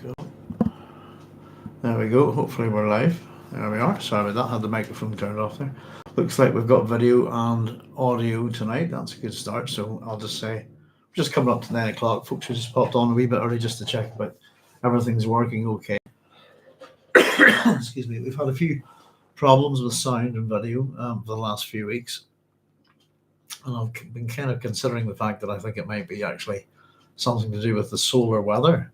Cool. There we go. Hopefully we're live. There we are. Sorry about that. Had the microphone turned off there. Looks like we've got video and audio tonight. That's a good start. So I'll just say, we're just coming up to 9 o'clock. Folks who just popped on a wee bit early just to check about everything's working okay. Excuse me. We've had a few problems with sound and video for the last few weeks. And I've been kind of considering the fact that I think it might be actually something to do with the solar weather.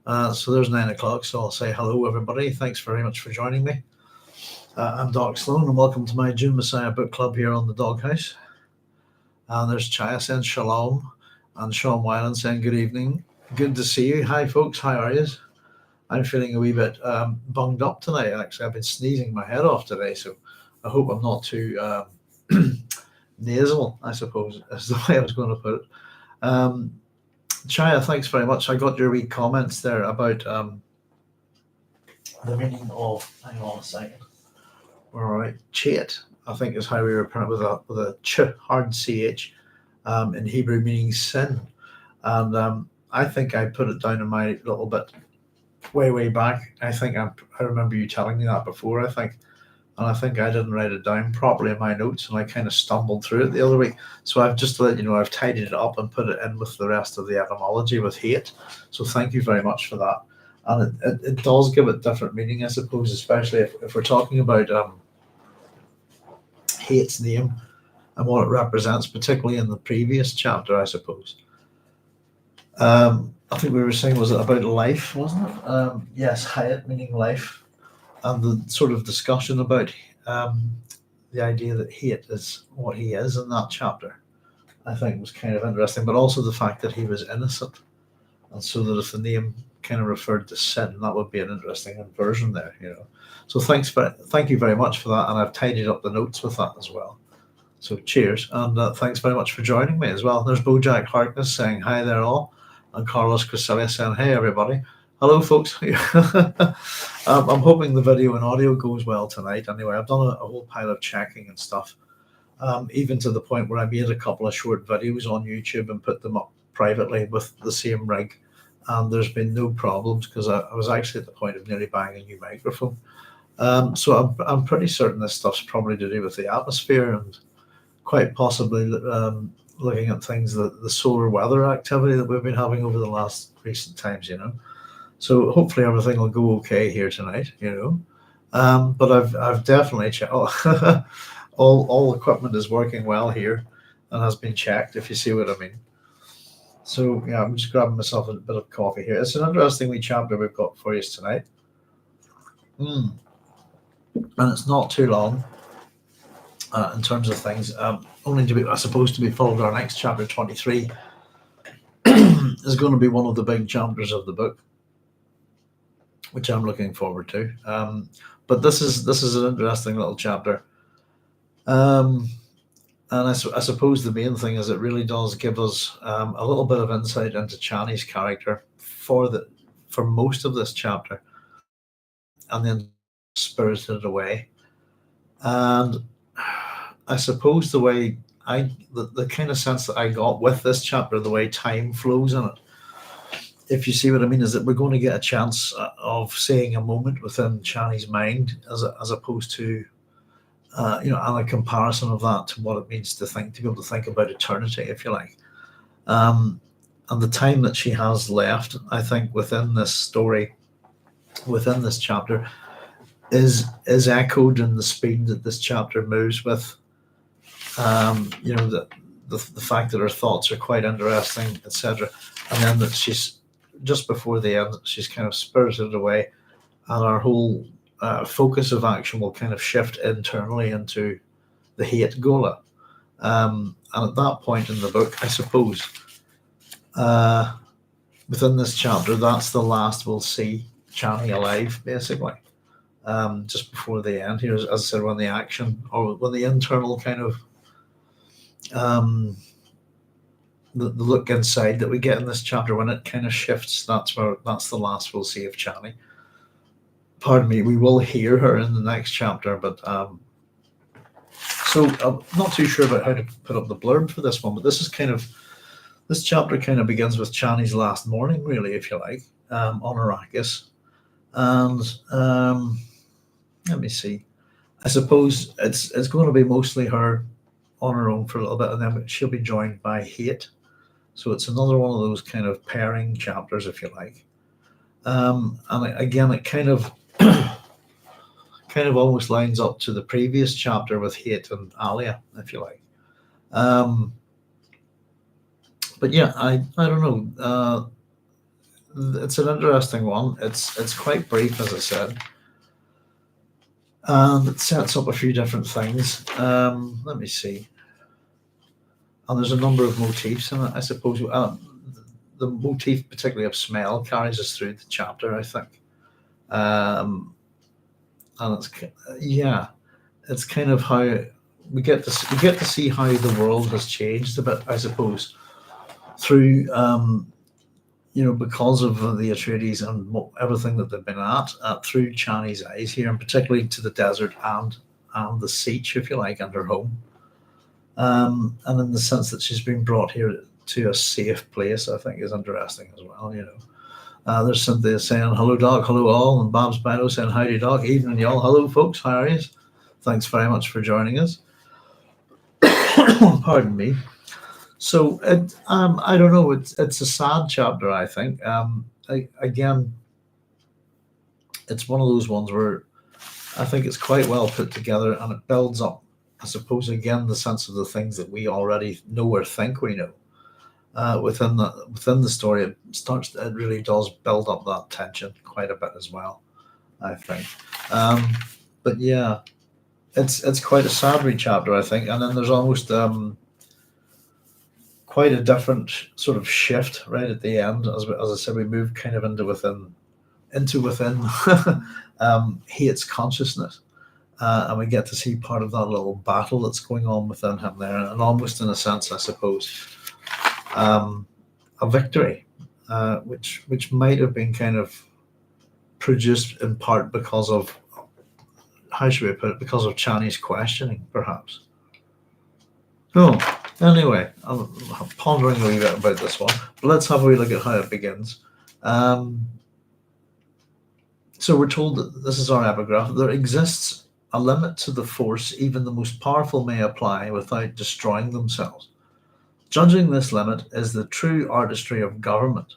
So there's 9 o'clock, so I'll say hello, everybody. Thanks very much for joining me. I'm Doc Sloan, and welcome to my Dune Messiah book club here on the Doghouse. And there's Chaya saying shalom, and Sean Wyland saying good evening. Good to see you. Hi, folks. How are you? I'm feeling a wee bit bunged up tonight, actually. I've been sneezing my head off today, so I hope I'm not too nasal, I suppose, is the way I was going to put it. Chaya, thanks very much. I got your wee comments there about the meaning of, hang on a second. All right, Hayt, I think is how we were pronounced with a ch, hard ch, in Hebrew meaning sin. And I think I put it down in my little bit way back. I think I remember you telling me that before, I think. And I think I didn't write it down properly in my notes, and I kind of stumbled through it the other week. So I've just to let you know, I've tidied it up and put it in with the rest of the etymology with Hayt. So thank you very much for that. And it does give it different meaning, I suppose, especially if we're talking about Hayt's name and what it represents, particularly in the previous chapter, I suppose. I think we were saying, was it about life, wasn't it? Yes, Hayt meaning life. And the sort of discussion about the idea that Hayt is what he is in that chapter, I think was kind of interesting, but also the fact that he was innocent. And so that if the name kind of referred to sin, that would be an interesting inversion there, you know. So thank you very much for that, and I've tidied up the notes with that as well. So cheers, and thanks very much for joining me as well. There's Bojack Harkness saying hi there all, and Carlos Crisella saying hey everybody. Hello, folks. I'm hoping the video and audio goes well tonight. Anyway, I've done a whole pile of checking and stuff, even to the point where I made a couple of short videos on YouTube and put them up privately with the same rig. And there's been no problems because I was actually at the point of nearly buying a new microphone. So I'm pretty certain this stuff's probably to do with the atmosphere and quite possibly looking at things, the solar weather activity that we've been having over the last recent times, you know. So hopefully everything will go okay here tonight, you know. But I've definitely checked. Oh, all equipment is working well here and has been checked, if you see what I mean. So yeah, I'm just grabbing myself a bit of coffee here. It's an interesting wee chapter we've got for you tonight. And it's not too long in terms of things. Only to be, I suppose, to be followed. Our next chapter, 23, is going to be one of the big chapters of the book, which I'm looking forward to. But this is an interesting little chapter. And I suppose the main thing is it really does give us a little bit of insight into Chani's character for most of this chapter, and then spirited away. And I suppose the kind of sense that I got with this chapter, the way time flows in it, if you see what I mean, is that we're going to get a chance of seeing a moment within Chani's mind as opposed to and a comparison of that to what it means to be able to think about eternity, if you like. And the time that she has left, I think, within this story, within this chapter, is echoed in the speed that this chapter moves with. The fact that her thoughts are quite interesting, etc. And then that she's, just before the end, she's kind of spirited away, and our whole focus of action will kind of shift internally into the Hayt ghola. And at that point in the book, I suppose, within this chapter, that's the last we'll see Chani alive, basically. Just before the end here, as I said, when the action, or when the internal kind of the look inside that we get in this chapter, when it kind of shifts, that's the last we'll see of Chani. Pardon me, we will hear her in the next chapter, but so I'm not too sure about how to put up the blurb for this one, but this chapter kind of begins with Chani's last morning, really, if you like. on Arrakis. And let me see. I suppose it's going to be mostly her on her own for a little bit, and then she'll be joined by Hayt. So it's another one of those kind of pairing chapters, if you like. And again, it kind of almost lines up to the previous chapter with Hayt and Alia, if you like. But yeah, I don't know. It's an interesting one. It's quite brief, as I said, and it sets up a few different things. Let me see. And there's a number of motifs in it, I suppose. The motif, particularly of smell, carries us through the chapter, I think. And it's kind of how we get to see how the world has changed a bit, I suppose, through because of the Atreides and everything that they've been at through Chani's eyes here, and particularly to the desert and the Sietch, if you like, and her home. And in the sense that she's been brought here to a safe place, I think is interesting as well. There's Cynthia saying, hello, Doc, hello, all, and Babs Bino saying, howdy, Doc, evening, y'all. Hello, folks, how are you? Thanks very much for joining us. Pardon me. So, I don't know, it's a sad chapter, I think. Again, it's one of those ones where I think it's quite well put together, and it builds up, I suppose, again, the sense of the things that we already know or think we know. Within the story, it really does build up that tension quite a bit as well, I think. But yeah, it's quite a sad read chapter, I think, and then there's almost quite a different sort of shift right at the end. As I said, we move kind of into within Hayt's consciousness. And we get to see part of that little battle that's going on within him there, and almost in a sense, I suppose, a victory, which might have been kind of produced in part because of, how should we put it, because of Chani's questioning, perhaps. No, anyway, I'm pondering a wee bit about this one, but let's have a wee look at how it begins. So we're told that this is our epigraph. There exists a limit to the force even the most powerful may apply without destroying themselves. Judging this limit is the true artistry of government.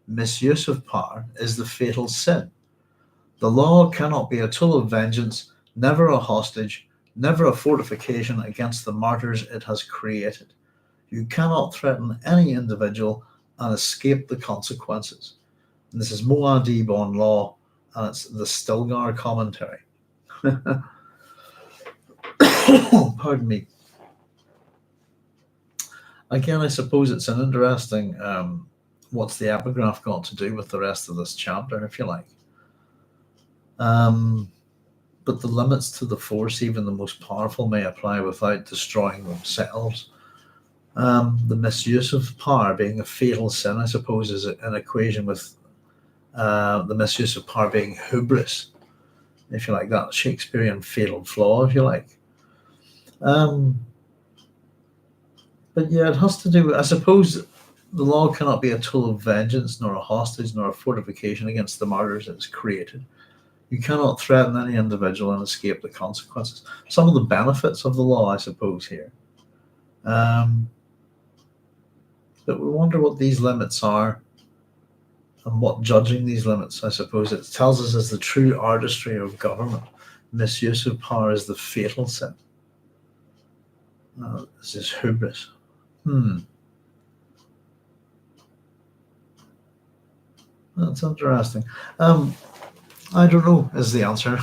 Misuse of power is the fatal sin. The law cannot be a tool of vengeance, never a hostage, never a fortification against the martyrs it has created. You cannot threaten any individual and escape the consequences. And this is Muad'Dib on law, and it's the Stilgar commentary. Pardon me. Again, I suppose it's an interesting, what's the epigraph got to do with the rest of this chapter, if you like. But the limits to the force, even the most powerful, may apply without destroying themselves. The misuse of power being a fatal sin, I suppose, is an equation with the misuse of power being hubris, if you like, that Shakespearean fatal flaw, if you like. But yeah, it has to do with, I suppose, the law cannot be a tool of vengeance, nor a hostage, nor a fortification against the martyrs it has created. You cannot threaten any individual and escape the consequences. Some of the benefits of the law, I suppose, here. But we wonder what these limits are and what judging these limits, I suppose, it tells us is the true artistry of government. Misuse of power is the fatal sin. This is hubris. That's interesting. I don't know is the answer.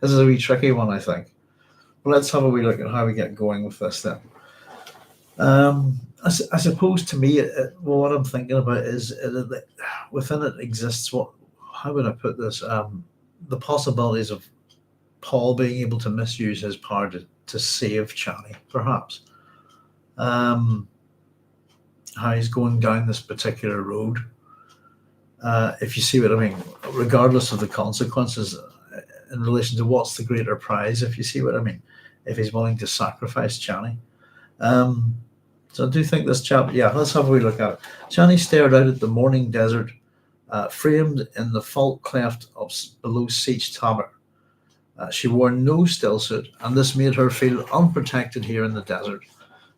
This is a wee tricky one, I think. But let's have a wee look at how we get going with this then. I suppose to me, what I'm thinking about is that within it exists how would I put this? The possibilities of Paul being able to misuse his power to save Chani, perhaps. How he's going down this particular road. If you see what I mean, regardless of the consequences in relation to what's the greater prize, if you see what I mean, if he's willing to sacrifice Chani. So I do think this chapter, let's have a wee look at it. Chani stared out at the morning desert framed in the fault cleft below Sietch Tower. She wore no still suit, and this made her feel unprotected here in the desert.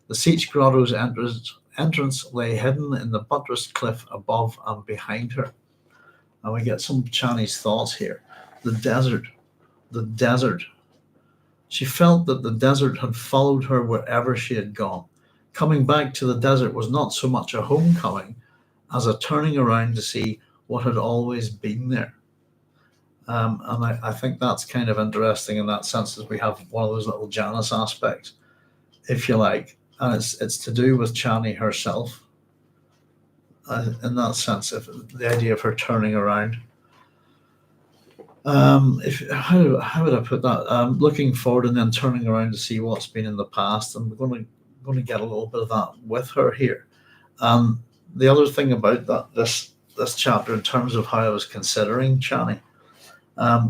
The Sietch Grotto's entrance lay hidden in the buttressed cliff above and behind her. And we get some Chani's thoughts here. The desert. The desert. She felt that the desert had followed her wherever she had gone. Coming back to the desert was not so much a homecoming as a turning around to see what had always been there. And I think that's kind of interesting in that sense, as we have one of those little Janice aspects, if you like, and it's to do with Chani herself. In that sense, if the idea of her turning around. How would I put that? Looking forward and then turning around to see what's been in the past, and we're going to get a little bit of that with her here. The other thing about this chapter, in terms of how I was considering Chani,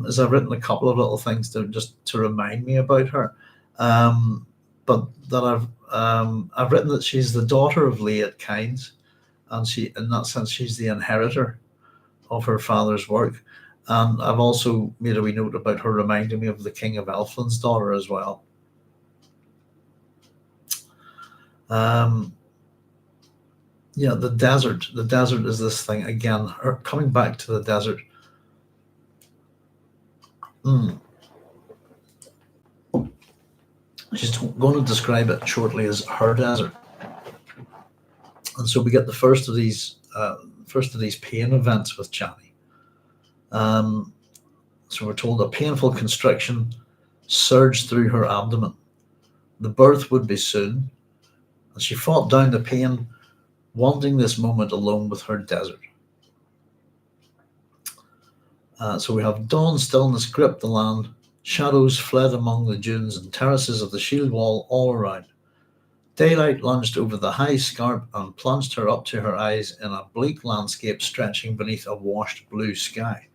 is I've written a couple of little things to remind me about her, but that I've written that she's the daughter of Hayt Kynes, and she, in that sense, she's the inheritor of her father's work. And I've also made a wee note about her reminding me of the King of Elfland's daughter as well. Yeah, the desert. The desert is this thing again. Her coming back to the desert. She's going to describe it shortly as her desert, and so we get the first of these pain events with Chani. So we're told a painful constriction surged through her abdomen. The birth would be soon, and she fought down the pain, wanting this moment alone with her desert. So we have dawn stillness gripped the land, shadows fled among the dunes and terraces of the shield wall all around. Daylight lunged over the high scarp and plunged her up to her eyes in a bleak landscape stretching beneath a washed blue sky.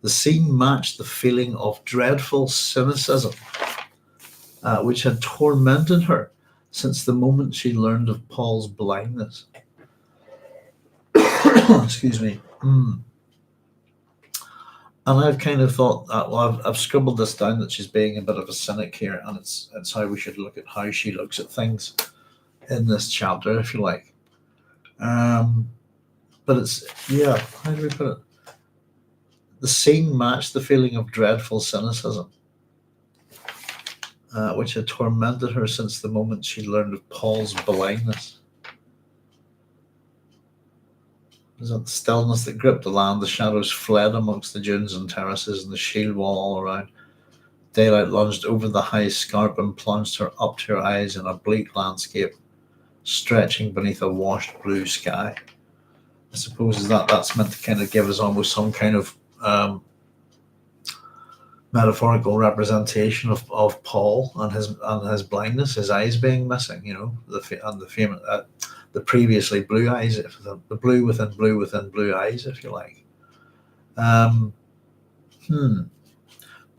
The scene matched the feeling of dreadful cynicism which had tormented her since the moment she learned of Paul's blindness. Excuse me. And I've kind of thought that, well, I've scribbled this down, that she's being a bit of a cynic here, and it's how we should look at how she looks at things in this chapter, if you like. But it's, yeah, how do we put it? The scene matched the feeling of dreadful cynicism, which had tormented her since the moment she learned of Paul's blindness. There's that stillness that gripped the land, the shadows fled amongst the dunes and terraces and the shield wall all around. Daylight lunged over the high scarp and plunged her up to her eyes in a bleak landscape, stretching beneath a washed blue sky. I suppose that's meant to kind of give us almost some kind of metaphorical representation of Paul and his blindness, his eyes being missing, the previously blue eyes, the blue within blue eyes, if you like.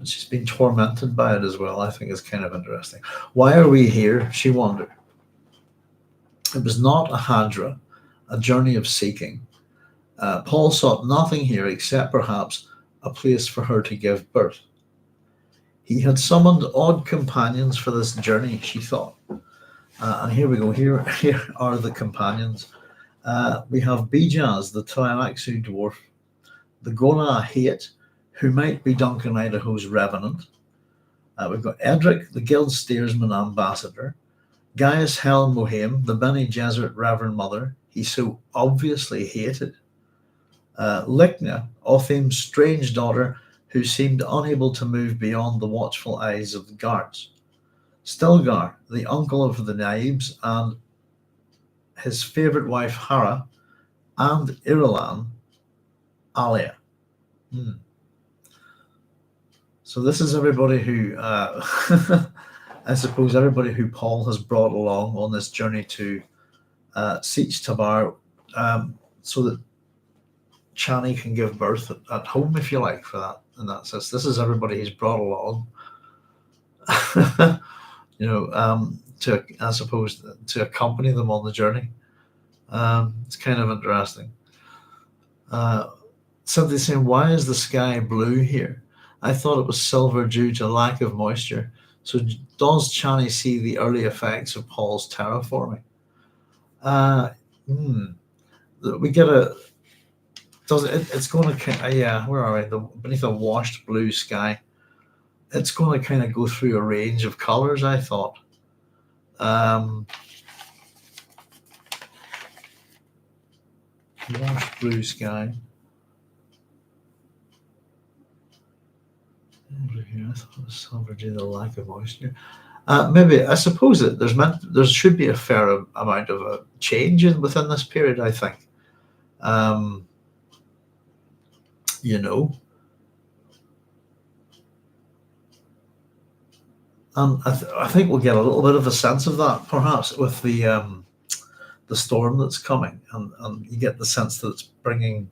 She's been tormented by it as well. I think is kind of interesting. Why are we here? She wondered. It was not a hadra, a journey of seeking. Paul sought nothing here except perhaps a place for her to give birth. He had summoned odd companions for this journey, she thought. And here we go. Here are the companions. We have Bijaz, the Tlilaxu dwarf, the ghola Hayt, who might be Duncan Idaho's revenant. We've got Edric, the guild steersman ambassador, Gaius Hel Mohaim, the Bene Gesserit Reverend Mother he so obviously hated, Lichna, Othim's strange daughter, who seemed unable to move beyond the watchful eyes of the guards, Stilgar, the uncle of the Naibs, and his favourite wife Hara, and Irulan, Alia. So this is everybody who, I suppose, everybody who Paul has brought along on this journey to Sietch Tabor, so that Chani can give birth at home, if you like, for that. In that sense, this is everybody he's brought along. To, I suppose, to accompany them on the journey. It's kind of interesting. Something saying, why is the sky blue here? I thought it was silver due to lack of moisture. So does Chani see the early effects of Paul's terraforming? Uh, hmm, we get a does it? It's going to yeah. Where are we? Beneath a washed blue sky, it's going to kind of go through a range of colors. I thought. Washed blue sky. Over here, I thought it was silver due to the lack of moisture. Maybe I suppose that there should be a fair amount of a change within this period. I think, you know, and I think we'll get a little bit of a sense of that perhaps with the storm that's coming, and you get the sense that it's bringing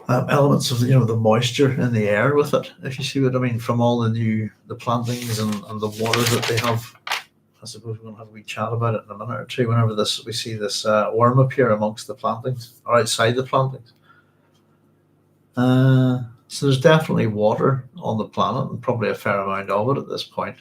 elements of the moisture in the air with it, if you see what I mean, from all the plantings and the water that they have. I suppose we're going to have a wee chat about it in a minute or two whenever we see this worm appear amongst the plantings or outside the plantings. So there's definitely water on the planet, and probably a fair amount of it at this point.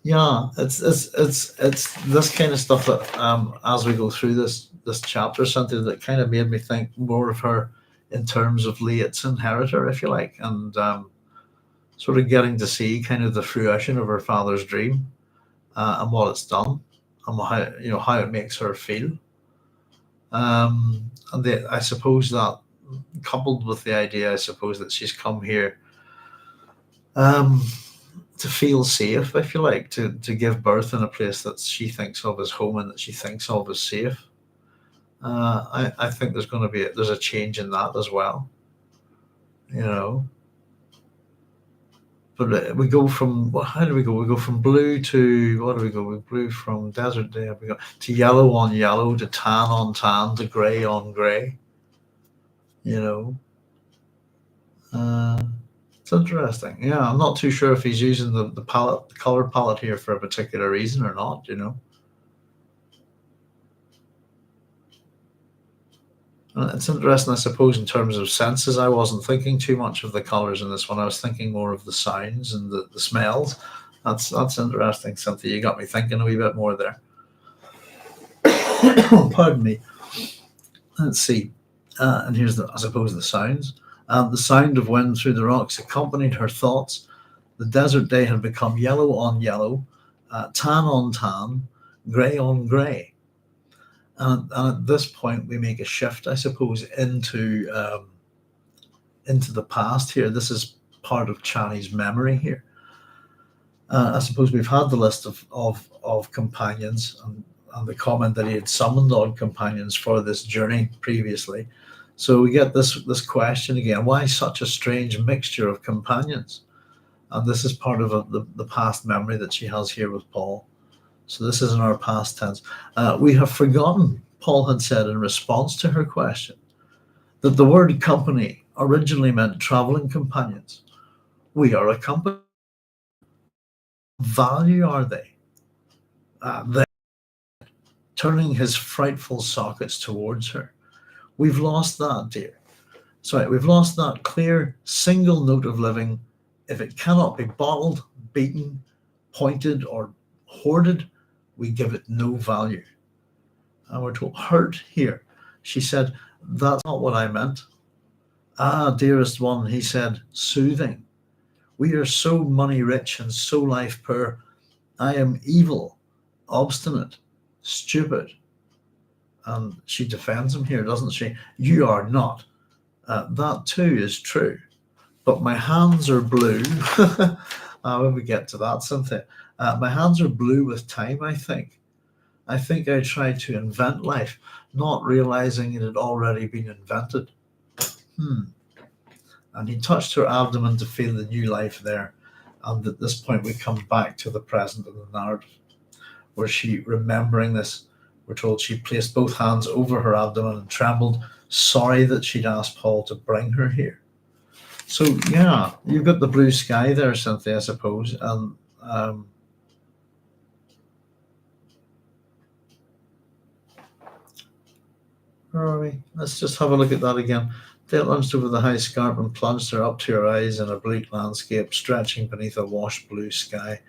Yeah, it's this kind of stuff that as we go through this chapter, something that kind of made me think more of her in terms of Hayt's inheritor, if you like, and sort of getting to see kind of the fruition of her father's dream and what it's done and how it makes her feel. And I suppose that coupled with the idea, I suppose, that she's come here to feel safe, if you like, to give birth in a place that she thinks of as home and that she thinks of as safe. I think there's a change in that as well, But we go from how do we go? We go from blue to what do we go? We blue from desert day. We go to yellow on yellow, to tan on tan, to grey on grey. It's interesting. Yeah, I'm not too sure if he's using the color palette here for a particular reason or not. It's interesting, I suppose, in terms of senses. I wasn't thinking too much of the colors in this one. I was thinking more of the sounds and the smells. That's interesting, Cynthia. You got me thinking a wee bit more there. Pardon me. Let's see. And here's I suppose the sounds. The sound of wind through the rocks accompanied her thoughts. The desert day had become yellow on yellow, tan on tan, grey on grey. And at this point, we make a shift, I suppose, into the past here. This is part of Chani's memory here. I suppose we've had the list of companions and the comment that he had summoned odd companions for this journey previously. So we get this question again: why such a strange mixture of companions? And this is part of the past memory that she has here with Paul. So this is in our past tense. We have forgotten, Paul had said in response to her question, that the word company originally meant traveling companions. We are a company. Value are they? They turning his frightful sockets towards her. We've lost that, dear. Sorry, we've lost that clear single note of living. If it cannot be bottled, beaten, pointed, or hoarded, we give it no value. And we're told, hurt here. She said, that's not what I meant. Ah, dearest one, he said, soothing. We are so money rich and so life poor. I am evil, obstinate, stupid. And she defends him here, doesn't she? You are not. That too is true. But my hands are blue. When we get to that, Cynthia, my hands are blue with time, I think. I think I tried to invent life, not realizing it had already been invented. And he touched her abdomen to feel the new life there. And at this point, we come back to the present of the narrative, where she, remembering this, we're told she placed both hands over her abdomen and trembled, sorry that she'd asked Paul to bring her here. So, yeah, you've got the blue sky there, Cynthia, I suppose. And Where are we? Let's just have a look at that again. Dale lunged over the high scarp and plunged her up to her eyes in a bleak landscape stretching beneath a washed blue sky.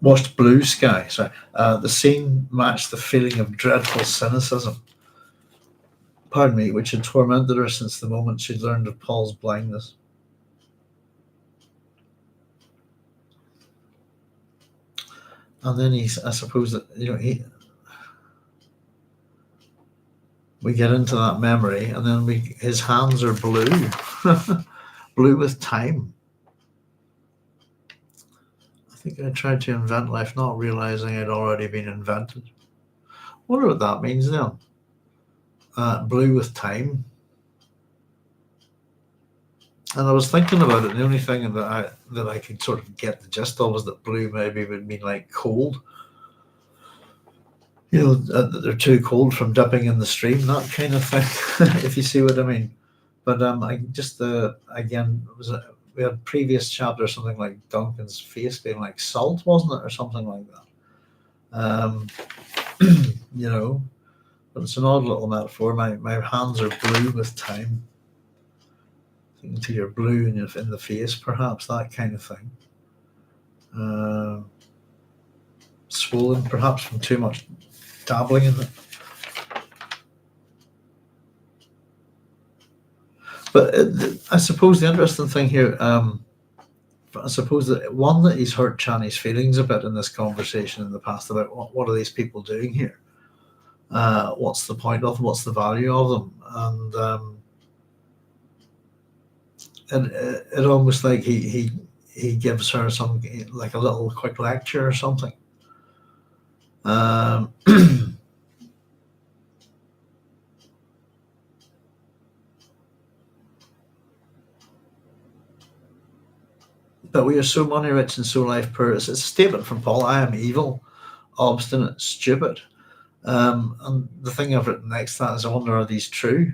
Sorry. The scene matched the feeling of dreadful cynicism, pardon me, which had tormented her since the moment she'd learned of Paul's blindness. And then I suppose that, we get into that memory, and then his hands are blue, blue with time. I think I tried to invent life, not realizing I'd already been invented. Wonder what that means then. Blue with time. And I was thinking about it. The only thing that I could sort of get the gist of was that blue maybe would mean like cold. They're too cold from dipping in the stream, that kind of thing, if you see what I mean. But I just again, we had previous chapter something like Duncan's face being like salt, wasn't it, or something like that. But it's an odd little metaphor. My hands are blue with time. Thinking to your blue in the face, perhaps, that kind of thing. Swollen, perhaps from too much dabbling in it. But I suppose the interesting thing here, I suppose that one, that he's hurt Chani's feelings a bit in this conversation in the past about what are these people doing here? What's the point of them? What's the value of them? And it almost like he gives her some, like a little quick lecture or something. But we are so money rich and so life poor. It's a statement from Paul. I am evil, obstinate, stupid. And the thing I've written next to that is, I wonder, are these true?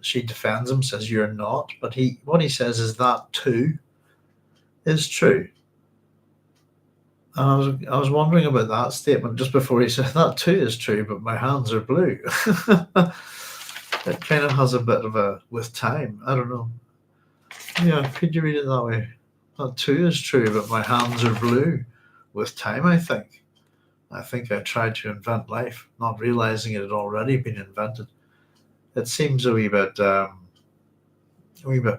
She defends him, says you're not. But what he says is that too is true. And I was wondering about that statement just before he said that too is true, but my hands are blue. It kind of has a bit of a with time. I don't know. Yeah, could you read it that way? That too is true, but my hands are blue with time, I think. I tried to invent life, not realizing it had already been invented. It seems a wee bit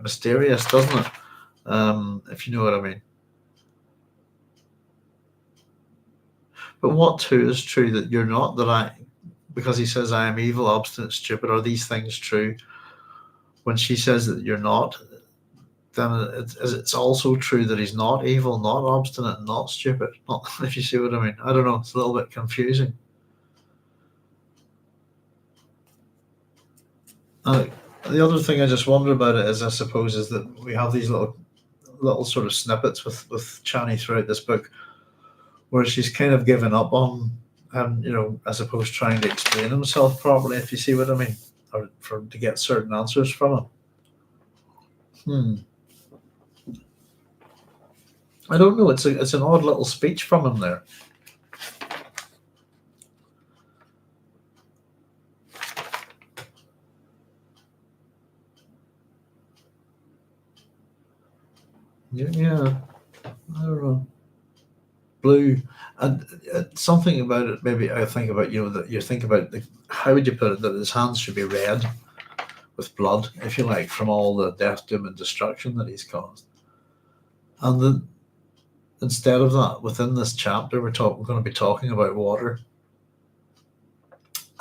mysterious, doesn't it? If you know what I mean. But what too is true that you're not, because he says I am evil, obstinate, stupid. Are these things true? When she says that you're not, then it's also true that he's not evil, not obstinate, not stupid. Not, if you see what I mean. I don't know. It's a little bit confusing. The other thing I just wonder about it is, I suppose, is that we have these little sort of snippets with Chani throughout this book, where she's kind of given up on, I suppose, trying to explain himself properly, if you see what I mean, or to get certain answers from him. I don't know. It's an odd little speech from him there. Yeah, I don't know. Blue, and something about it. Maybe I think about, that you think about how would you put it, that his hands should be red with blood, if you like, from all the death, doom, and destruction that he's caused. And then instead of that, within this chapter, we're going to be talking about water,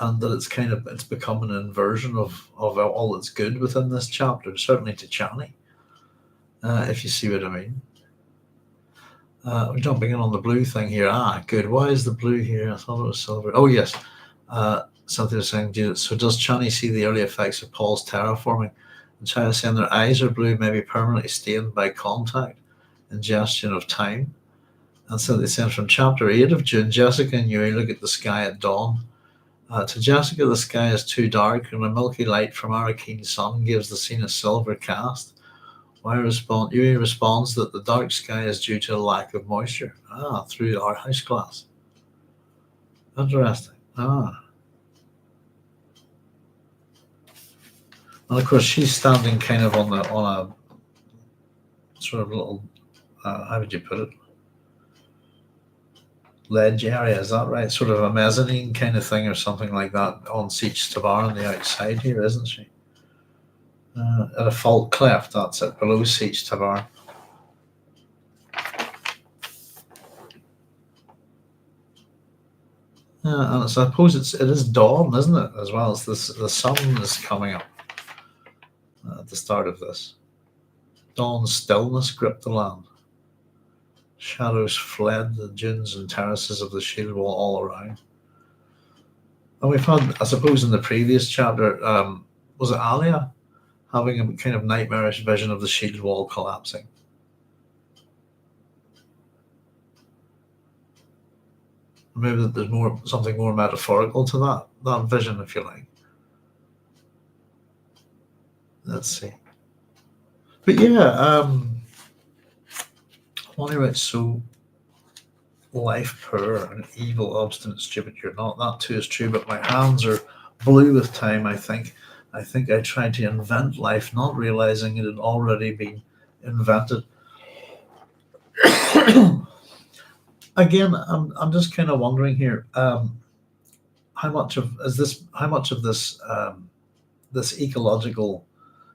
and that it's become an inversion of all that's good within this chapter, certainly to Chani, if you see what I mean. We're jumping in on the blue thing here. Good. Why is the blue here? I thought it was silver. Oh, yes. Something was saying, so does Chani see the early effects of Paul's terraforming? And Chani saying their eyes are blue, maybe permanently stained by contact, ingestion of time. And so they said from chapter 8 of Dune, Jessica and Yui look at the sky at dawn. To Jessica, the sky is too dark, and a milky light from our keen sun gives the scene a silver cast. Yui responds that the dark sky is due to a lack of moisture. Through our house glass. Interesting. And of course, she's standing kind of on a sort of little, how would you put it, ledge area, is that right? Sort of a mezzanine kind of thing or something like that on Sietch on the outside here, isn't she? At a fault cleft, that's it, below Sietch. And I suppose it is dawn, isn't it? As well as this, the sun is coming up at the start of this. Dawn's stillness gripped the land. Shadows fled the dunes and terraces of the shield wall all around. And we've had, I suppose, in the previous chapter, was it Alia having a kind of nightmarish vision of the shield wall collapsing? Maybe that there's something more metaphorical to that vision, if you like. Let's see. But yeah, Wally writes, so life poor and evil, obstinate, stupid you're not. That too is true, but my hands are blue with time, I think. I think I tried to invent life, not realizing it had already been invented. Again, I'm just kind of wondering here, how much of this this ecological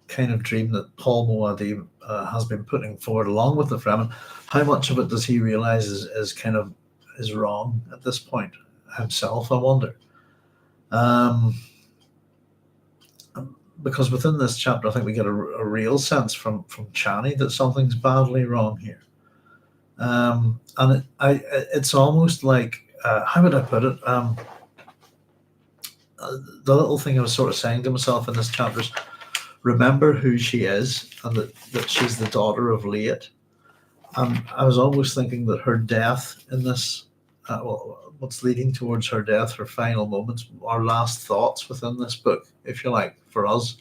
kind of dream that Paul Muad'Dib has been putting forward, along with the Fremen, how much of it does he realize is wrong at this point himself? I wonder. Because within this chapter, I think we get a real sense from Chani that something's badly wrong here. And it's almost like, how would I put it? The little thing I was sort of saying to myself in this chapter is, remember who she is, and that she's the daughter of Hayt. And I was almost thinking that her death in this, what's leading towards her death, her final moments, our last thoughts within this book, if you like, for us,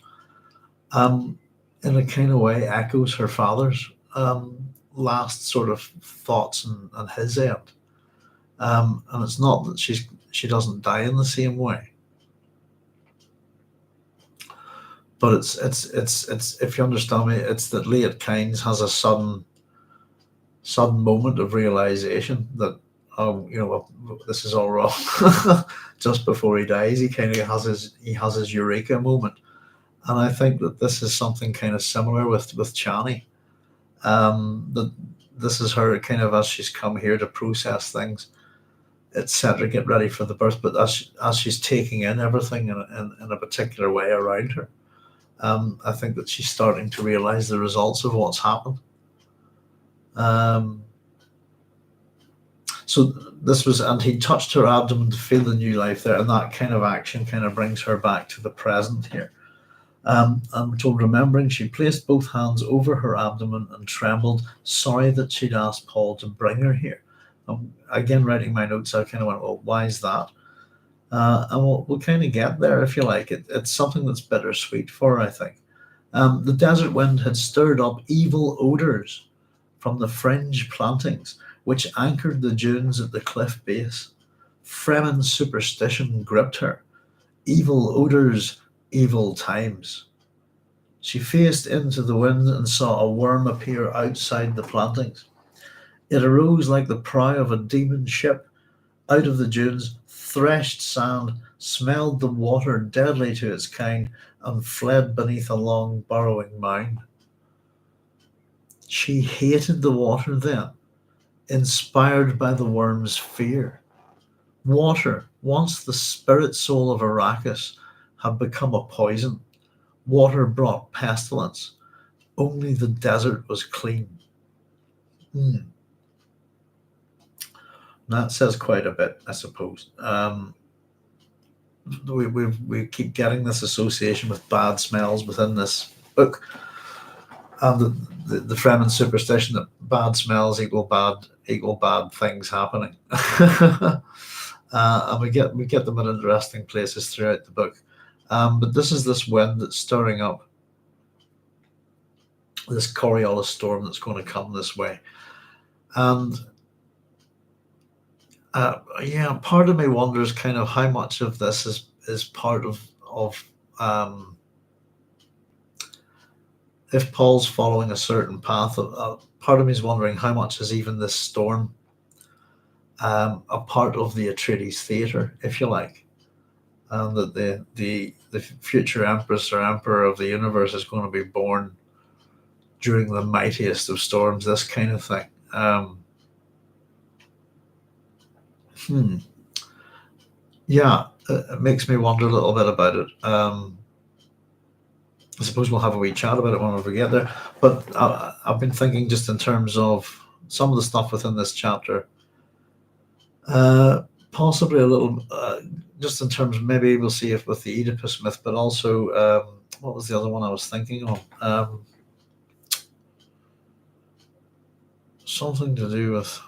in a kind of way echoes her father's last sort of thoughts and his end. And it's not that she doesn't die in the same way, but it's if you understand me, it's that Hayt Kynes has a sudden moment of realization that, this is all wrong. Just before he dies, he kind of has his eureka moment, and I think that this is something kind of similar with Chani. That this is her kind of, as she's come here to process things, etc., get ready for the birth, but as she's taking in everything in a particular way around her, I think that she's starting to realize the results of what's happened. So this was, and he touched her abdomen to feel the new life there, and that kind of action kind of brings her back to the present here. And we're told, remembering, she placed both hands over her abdomen and trembled, sorry that she'd asked Paul to bring her here. Again, writing my notes, I kind of went, well, why is that? And we'll kind of get there, if you like. It's something that's bittersweet for her, I think. The desert wind had stirred up evil odors from the fringe plantings, which anchored the dunes at the cliff base. Fremen superstition gripped her. Evil odors, evil times. She faced into the wind and saw a worm appear outside the plantings. It arose like the prow of a demon ship out of the dunes, threshed sand, smelled the water deadly to its kind, and fled beneath a long burrowing mound. She hated the water then, inspired by the worm's fear. Water, once the spirit soul of Arrakis, had become a poison. Water brought pestilence. Only the desert was clean. That says quite a bit, I suppose. We keep getting this association with bad smells within this book, and the Fremen superstition that bad smells equal bad things happening. And we get them in interesting places throughout the book. But this wind that's stirring up this Coriolis storm that's going to come this way, and part of me wonders kind of how much of this is part of if Paul's following a certain path, part of me is wondering how much is even this storm a part of the Atreides theatre, if you like, and that the future empress or emperor of the universe is going to be born during the mightiest of storms, this kind of thing. Hmm. Yeah, it makes me wonder a little bit about it. I suppose we'll have a wee chat about it when we get there. But I've been thinking just in terms of some of the stuff within this chapter, possibly a little, just in terms of maybe we'll see if with the Oedipus myth, but also what was the other one I was thinking of? Something to do with.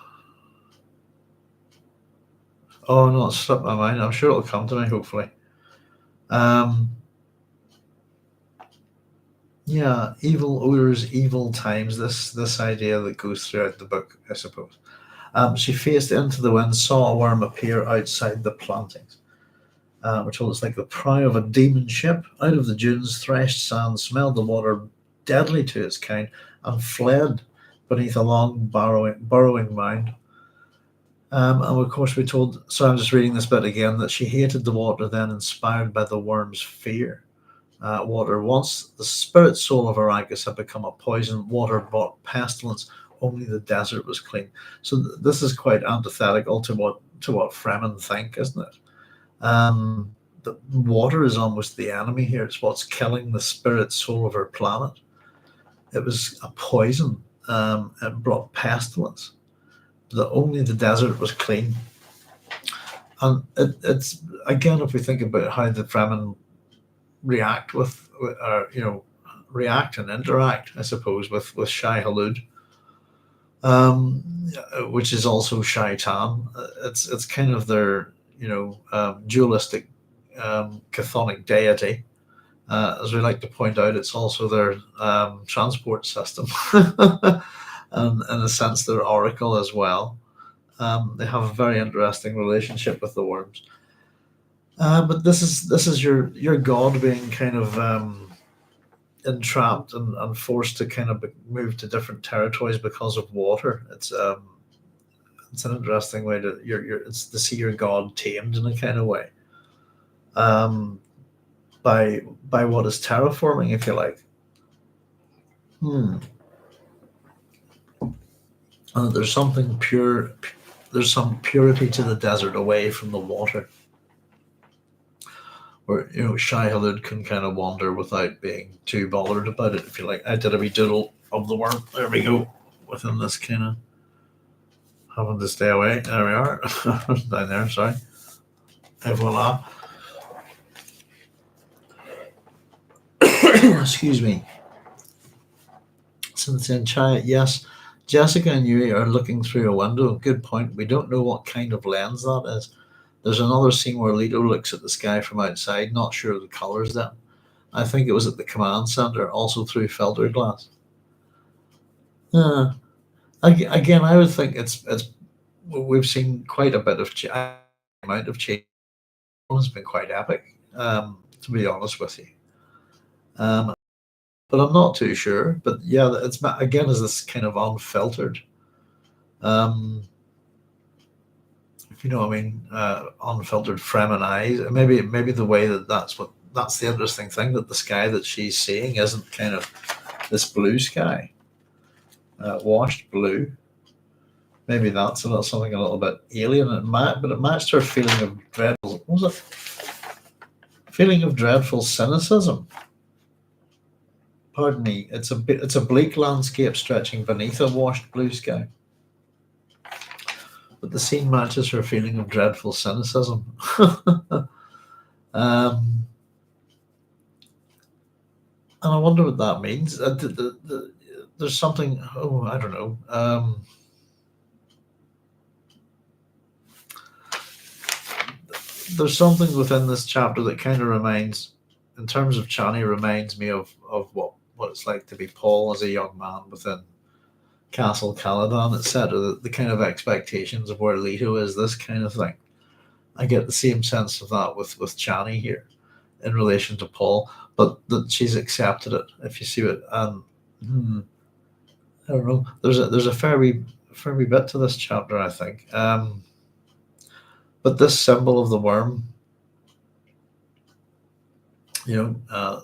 Oh no, it slipped my mind. I'm sure it'll come to me. Hopefully. Yeah, evil odors, evil times. This idea that goes throughout the book, I suppose. She faced into the wind, saw a worm appear outside the plantings. We're told it's like the prow of a demon ship. Out of the dunes, threshed sand smelled the water, deadly to its kind, and fled beneath a long burrowing mound. And of course, we're told. So I'm just reading this bit again that she hated the water, then inspired by the worm's fear. Water. Once the spirit soul of Arrakis had become a poison, water brought pestilence. Only the desert was clean. So this is quite antithetical to what Fremen think, isn't it? The water is almost the enemy here. It's what's killing the spirit soul of her planet. It was a poison. It brought pestilence. Only the desert was clean. And it's again, if we think about how the Fremen react react and interact, I suppose, with Shai Hulud, which is also Shaitan. It's kind of their dualistic chthonic deity. As we like to point out, it's also their transport system, and in a sense, their oracle as well. They have a very interesting relationship with the worms. But this is your god being kind of entrapped and forced to kind of move to different territories because of water. It's an interesting way to it's to see your god tamed in a kind of way, by what is terraforming, if you like. There's something pure. There's some purity to the desert away from the water, where Shai Hulud can kind of wander without being too bothered about it, if you like. I did a wee doodle of the worm. There we go. Within this kind of having to stay away. There we are. Down there, sorry. Et voila. Excuse me. Since in Chai, yes, Jessica and you are looking through a window. Good point. We don't know what kind of lens that is. There's another scene where Leto looks at the sky from outside, not sure of the colours then. I think it was at the command centre, also through filter glass. Again, I would think it's we've seen quite a bit of amount of change. It's been quite epic, to be honest with you. But I'm not too sure. But yeah, it's again is this kind of unfiltered. If you know what I mean, unfiltered Fremen eyes. Maybe the way that's the interesting thing, that the sky that she's seeing isn't kind of this blue sky, washed blue. Maybe that's something a little bit alien. But it matched her feeling of dreadful. What was it? Feeling of dreadful cynicism. Pardon me. It's a bleak landscape stretching beneath a washed blue sky. But the scene matches her feeling of dreadful cynicism. And I wonder what that means. There's something. Oh, I don't know. There's something within this chapter that kind of reminds, in terms of Chani, reminds me of what it's like to be Paul as a young man within Castle Caladan, etc. The kind of expectations of where Leto is, this kind of thing. I get the same sense of that with Chani here in relation to Paul, but that she's accepted it, if you see it. And Hmm, I don't know. There's a fair wee bit to this chapter, I think. But this symbol of the worm, you know,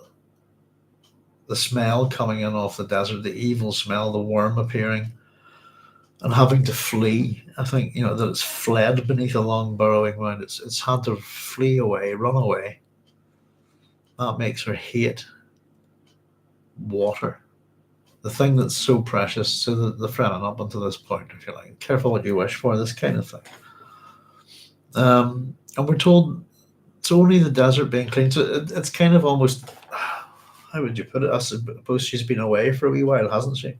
the smell coming in off the desert, the evil smell, the worm appearing and having to flee. I think that it's fled beneath a long burrowing wound. It's had to flee away, run away. That makes her hate water, the thing that's so precious to the Fremen up until this point. If you like, careful what you wish for, this kind of thing. And we're told it's only the desert being clean. So it's kind of almost, how would you put it? I suppose she's been away for a wee while, hasn't she?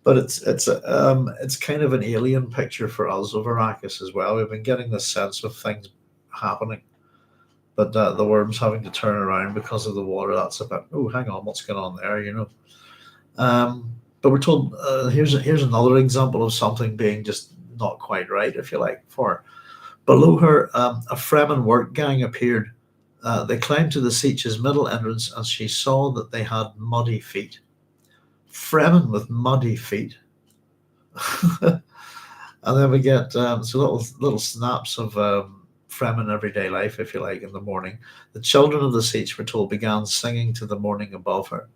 But it's kind of an alien picture for us of Arrakis as well. We've been getting this sense of things happening, but the worms having to turn around because of the water. That's a bit. Oh, hang on, what's going on there? But we're told here's another example of something being just not quite right, if you like. For below her, a Fremen work gang appeared. They climbed to the Sietch's middle entrance, and she saw that they had muddy feet. Fremen with muddy feet. And then we get so little snaps of Fremen everyday life, if you like, in the morning. The children of the Sietch, we're told, began singing to the morning above her,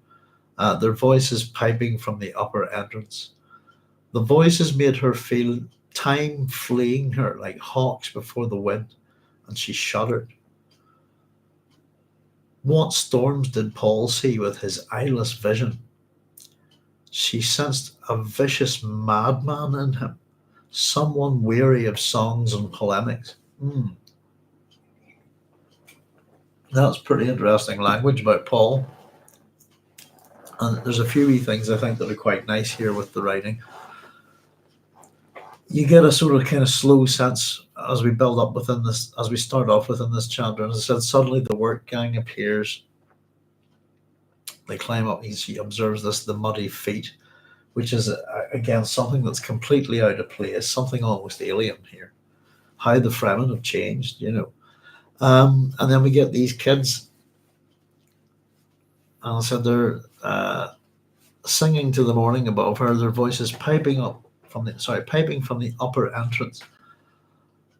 their voices piping from the upper entrance. The voices made her feel time fleeing her like hawks before the wind, and she shuddered. What storms did Paul see with his eyeless vision? She sensed a vicious madman in him, someone weary of songs and polemics. That's pretty interesting language about Paul. And there's a few wee things I think that are quite nice here with the writing. You get a sort of kind of slow sense as we build up within this, as we start off within this chapter. And as I said, suddenly the work gang appears. They climb up, and she observes the muddy feet, which is again something that's completely out of place, something almost alien here. How the Fremen have changed. And then we get these kids, and I said they're singing to the morning above her, their voices piping from the upper entrance.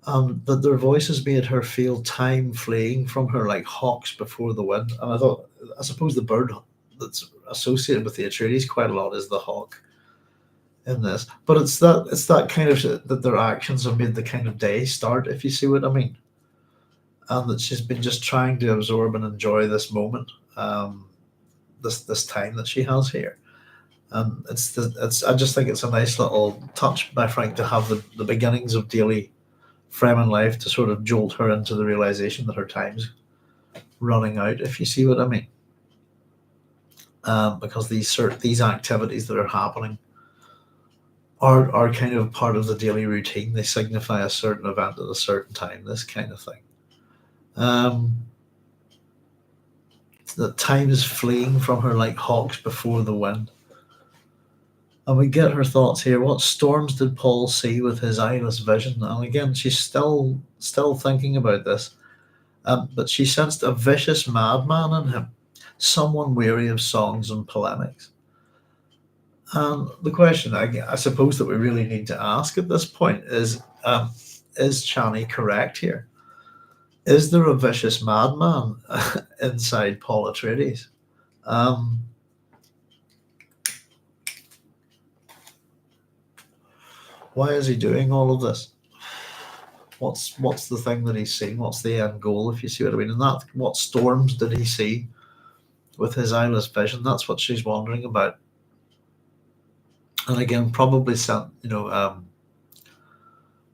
That their voices made her feel time fleeing from her like hawks before the wind. And I suppose the bird that's associated with the Atreides quite a lot is the hawk in this. But it's that kind of that their actions have made the kind of day start, if you see what I mean. And that she's been just trying to absorb and enjoy this moment, this time that she has here. And I just think it's a nice little touch by Frank to have the beginnings of daily Fremen life to sort of jolt her into the realization that her time's running out, if you see what I mean. Because these activities that are happening are kind of part of the daily routine. They signify a certain event at a certain time, this kind of thing. The time is fleeing from her like hawks before the wind. And we get her thoughts here. What storms did Paul see with his eyeless vision? And again, she's still thinking about this. But she sensed a vicious madman in him, someone weary of songs and polemics. And the question I suppose that we really need to ask at this point is Chani correct here? Is there a vicious madman inside Paul Atreides? Why is he doing all of this? What's the thing that he's seeing? What's the end goal, if you see what I mean? And what storms did he see with his eyeless vision? That's what she's wondering about. And again, probably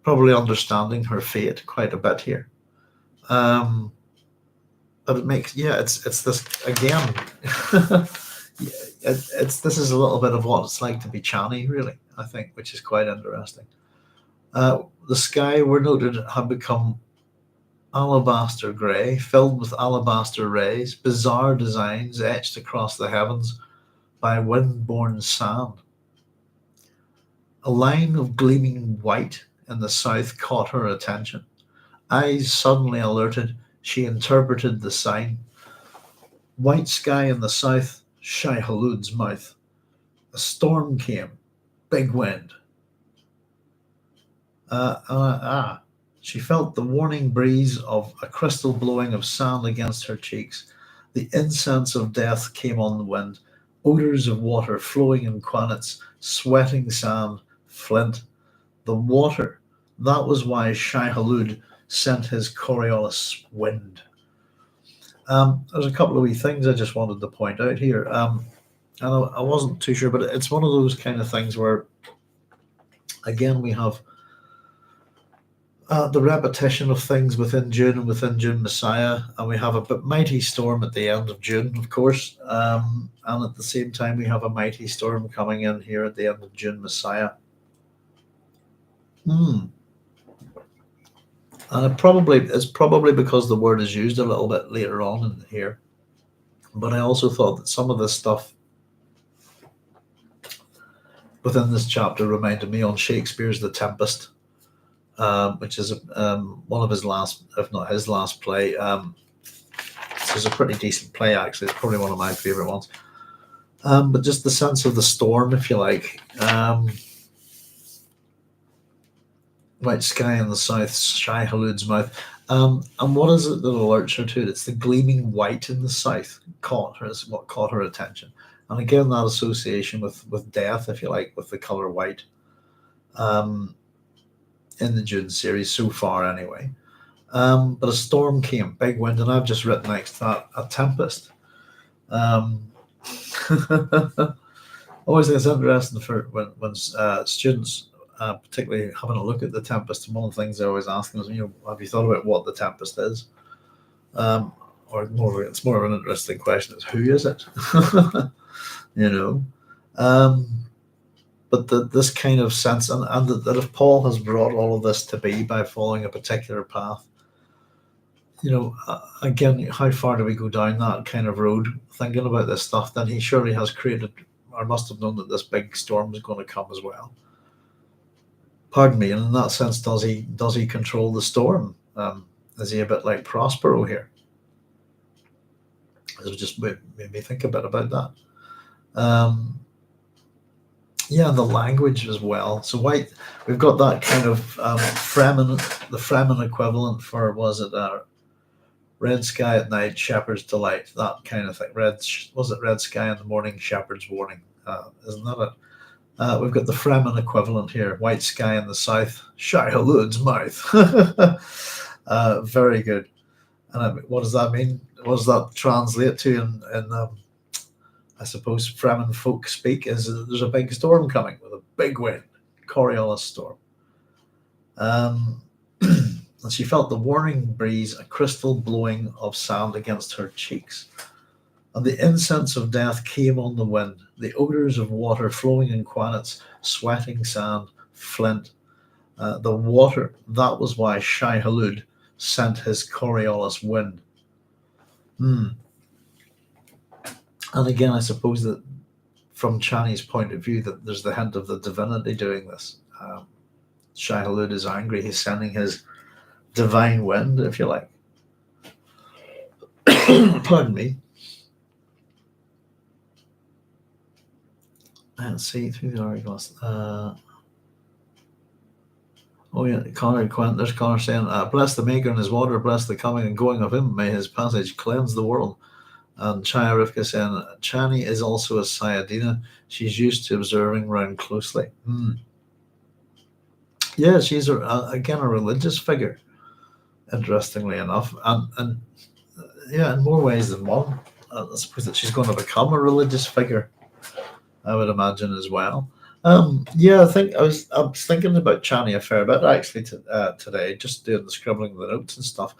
probably understanding her fate quite a bit here. But it makes it's this again. This is a little bit of what it's like to be Chani, really, I think, which is quite interesting. The sky, we're noted, had become alabaster grey, filled with alabaster rays, bizarre designs etched across the heavens by wind-borne sand. A line of gleaming white in the south caught her attention. Eyes suddenly alerted, she interpreted the sign. White sky in the south, Shai Hulud's mouth. A storm came, big wind. She felt the warning breeze of a crystal blowing of sand against her cheeks. The incense of death came on the wind, odors of water flowing in quanets, sweating sand, flint. The water, that was why Shai-Hulud sent his Coriolis wind. There's a couple of wee things I just wanted to point out here. And I wasn't too sure, but it's one of those kind of things where, again, we have the repetition of things within Dune and within Dune Messiah, and we have a mighty storm at the end of Dune, of course, and at the same time we have a mighty storm coming in here at the end of Dune Messiah. And it's probably because the word is used a little bit later on in here, but I also thought that some of this stuff within this chapter reminded me on Shakespeare's The Tempest, which is one of his last, if not his last play. This is a pretty decent play, actually. It's probably one of my favorite ones. But just the sense of the storm, if you like. White sky in the south, Shai-Hulud's mouth. And what is it that alerts her to it? It's the gleaming white in the south is what caught her attention. And again, that association with death, if you like, with the colour white. In the Dune series so far anyway. But a storm came, big wind, and I've just written next to that a tempest. Always think it's interesting for when students, particularly having a look at the tempest, and one of the things I always ask them is, have you thought about what the tempest is? Or it's more of an interesting question is, who is it? But this kind of sense, and that if Paul has brought all of this to be by following a particular path, again, how far do we go down that kind of road thinking about this stuff? Then he surely has created, or must have known that this big storm is going to come as well. Pardon me, and in that sense, does he control the storm? Is he a bit like Prospero here? It just made me think a bit about that. And the language as well. So white, we've got that kind of Fremen, the Fremen equivalent for, was it red sky at night, shepherd's delight, that kind of thing. Red sky in the morning, shepherd's warning? Isn't that it? We've got the Fremen equivalent here, white sky in the south, Shai-Hulud's mouth. Very good. And what does that mean? What does that translate to in I suppose Fremen folk speak? Is there's a big storm coming with a big wind, Coriolis storm. And she felt the warning breeze, a crystal blowing of sand against her cheeks. And the incense of death came on the wind, the odors of water flowing in quanets, sweating sand, flint. The water, that was why Shai-Hulud sent his Coriolis wind. And again, I suppose that from Chani's point of view, that there's the hint of the divinity doing this. Shai-Hulud is angry. He's sending his divine wind, if you like. Pardon me. Let's see through the hourglass. There's Connor saying, bless the maker and his water, bless the coming and going of him, may his passage cleanse the world. And Chaya Rivka saying, Chani is also a Sayadina. She's used to observing round closely. Yeah, she's again a religious figure, interestingly enough. And yeah, in more ways than one. I suppose that she's going to become a religious figure, I would imagine, as well. I think I was thinking about Chani a fair bit actually today, just doing the scribbling of the notes and stuff.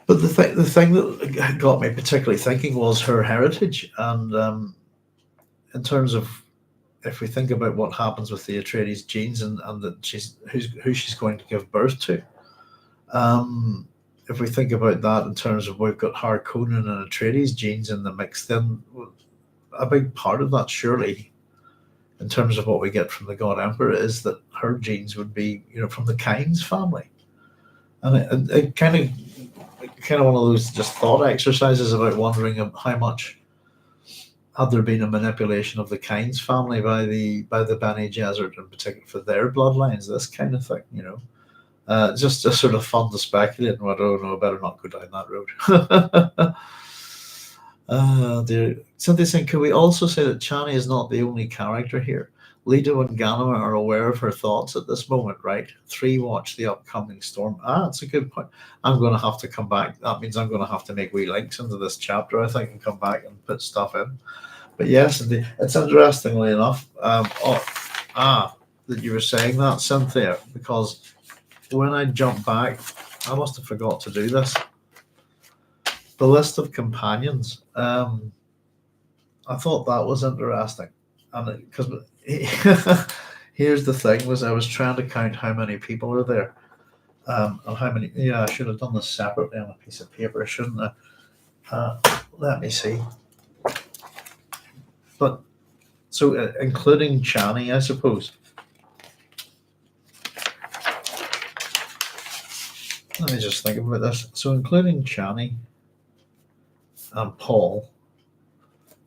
But the thing that got me particularly thinking was her heritage, and in terms of if we think about what happens with the Atreides genes and that who she's going to give birth to, if we think about that in terms of we've got Harkonnen and Atreides genes in the mix, then a big part of that surely, in terms of what we get from the God Emperor, is that her genes would be from the Kynes family, and it kind of one of those just thought exercises about wondering how much had there been a manipulation of the Kynes family by the Bene Gesserit in particular for their bloodlines, this kind of thing, you know. Just sort of fun to speculate, and I don't know, I better not go down that road. Dear. Cynthia saying, can we also say that Chani is not the only character here? Leto and Ganima are aware of her thoughts at this moment, right? 3 watch the upcoming storm. That's a good point. I'm going to have to come back. That means I'm going to have to make wee links into this chapter, I think, and come back and put stuff in. But yes, indeed. It's interestingly enough that you were saying that, Cynthia, because when I jumped back, I must have forgot to do this. The list of companions. I thought that was interesting, and because here's the thing: was I was trying to count how many people are there, and how many. Yeah, I should have done this separately on a piece of paper, shouldn't I? Let me see. But so, including Chani, I suppose. Let me just think about this. So, including Chani and Paul.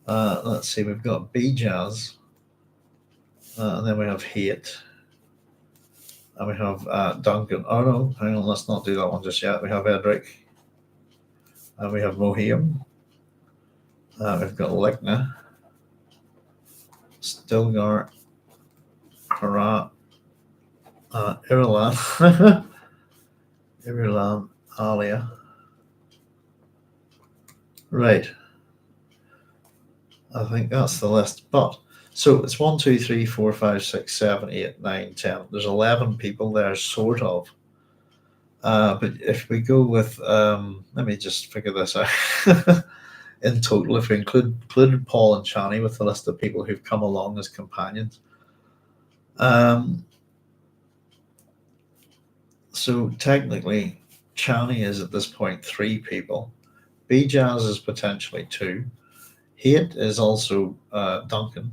Let's see, we've got Bijaz, and then we have Hayt, and we have Duncan. Oh no, hang on, let's not do that one just yet. We have Edric, and we have Mohiam. We've got Ligna, Stilgar, Hara, Irulan, Irulan, Alia. Right. I think that's the list. But so it's 1, 2, 3, 4, 5, 6, 7, 8, 9, 10. There's 11 people there, sort of. But if we go with, let me just figure this out. In total, if we included Paul and Chani with the list of people who've come along as companions. So technically, Chani is at this point 3 people. Bijaz is potentially 2. Hayt is also Duncan.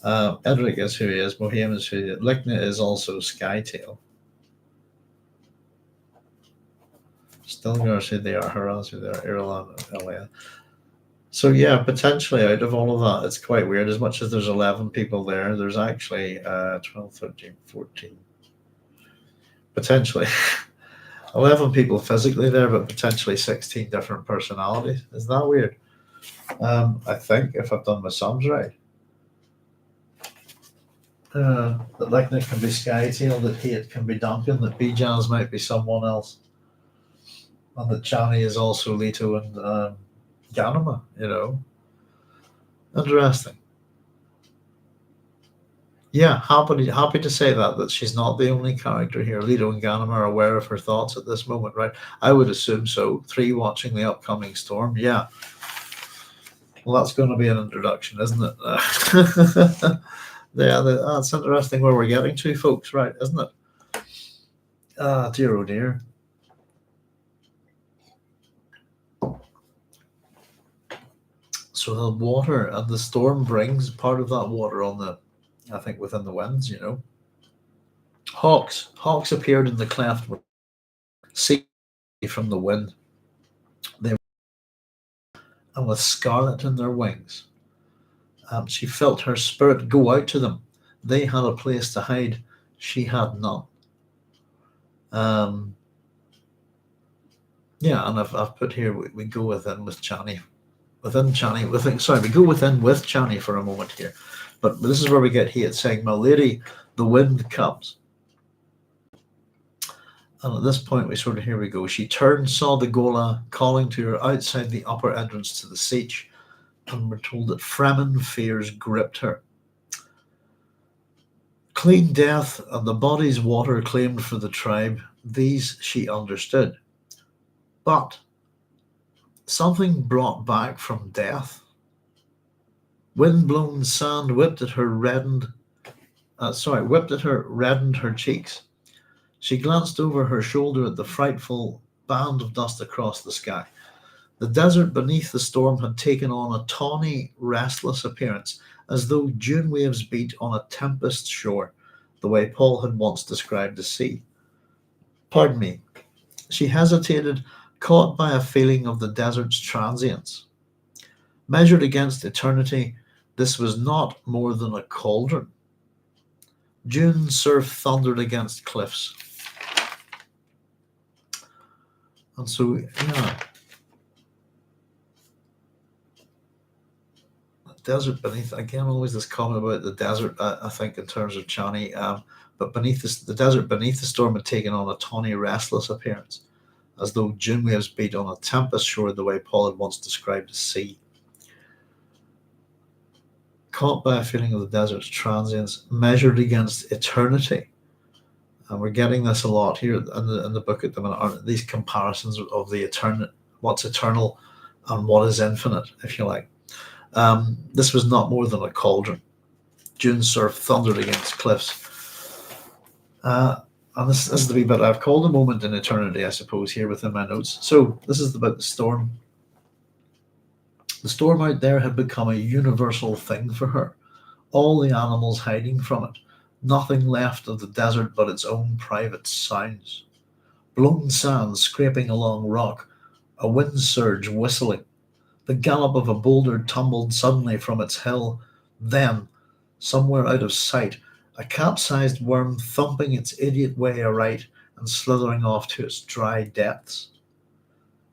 Edric is who he is. Mohiam is who he is. Ligna is also Skytail. Stilgar is who they are. Haraz who they are. Irulan, Elia. So yeah, potentially out of all of that, it's quite weird. As much as there's 11 people there, there's actually 12, 13, 14. Potentially 11 people physically there, but potentially 16 different personalities. Is that weird? I think, if I've done my sums right. That Ligna can be Skytail, that Hayt can be Duncan, that Bijaz might be someone else, and that Chani is also Leto and Ganima, you know. Interesting. Yeah, happy to say that she's not the only character here. Leto and Ganima are aware of her thoughts at this moment, right? I would assume so. 3 watching the upcoming storm. Yeah. Well, that's going to be an introduction, isn't it? Yeah, that's interesting where we're getting to, folks, right? Isn't it? Dear, oh dear. So the water and the storm brings part of that water on the, I think, within the winds, you know. Hawks appeared in the cleft, see from the wind. They and with scarlet in their wings. She felt her spirit go out to them. They had a place to hide. She had none. Yeah, and I've put here we go within with Chani. We go within with Chani for a moment here. But this is where we get Hayt saying, "My lady, the wind comes." And at this point, here we go. She turned, saw the ghola calling to her outside the upper entrance to the Sietch, and we're told that Fremen fears gripped her. Clean death and the body's water claimed for the tribe, these she understood. But something brought back from death. Wind-blown sand whipped at her, reddened her cheeks. She glanced over her shoulder at the frightful band of dust across the sky. The desert beneath the storm had taken on a tawny, restless appearance, as though dune waves beat on a tempest shore, the way Paul had once described the sea. Pardon me. She hesitated, caught by a feeling of the desert's transience. Measured against eternity, this was not more than a cauldron. Dune surf thundered against cliffs. And so, yeah, desert beneath, again, always this comment about the desert, I think, in terms of Chani. But beneath this, the desert beneath the storm had taken on a tawny, restless appearance, as though dune waves beat on a tempest shore the way Paul had once described the sea. Caught by a feeling of the desert's transience, measured against eternity. And we're getting this a lot here in the book at the minute, aren't these comparisons of the eternal, what's eternal and what is infinite, if you like. This was not more than a cauldron. Dune surf thundered against cliffs. And this is the wee bit I've called a moment in eternity, I suppose, here within my notes. So this is about the storm. The storm out there had become a universal thing for her. All the animals hiding from it. Nothing left of the desert but its own private sounds. Blown sand scraping along rock, a wind surge whistling. The gallop of a boulder tumbled suddenly from its hill. Then, somewhere out of sight, a capsized worm thumping its idiot way aright and slithering off to its dry depths.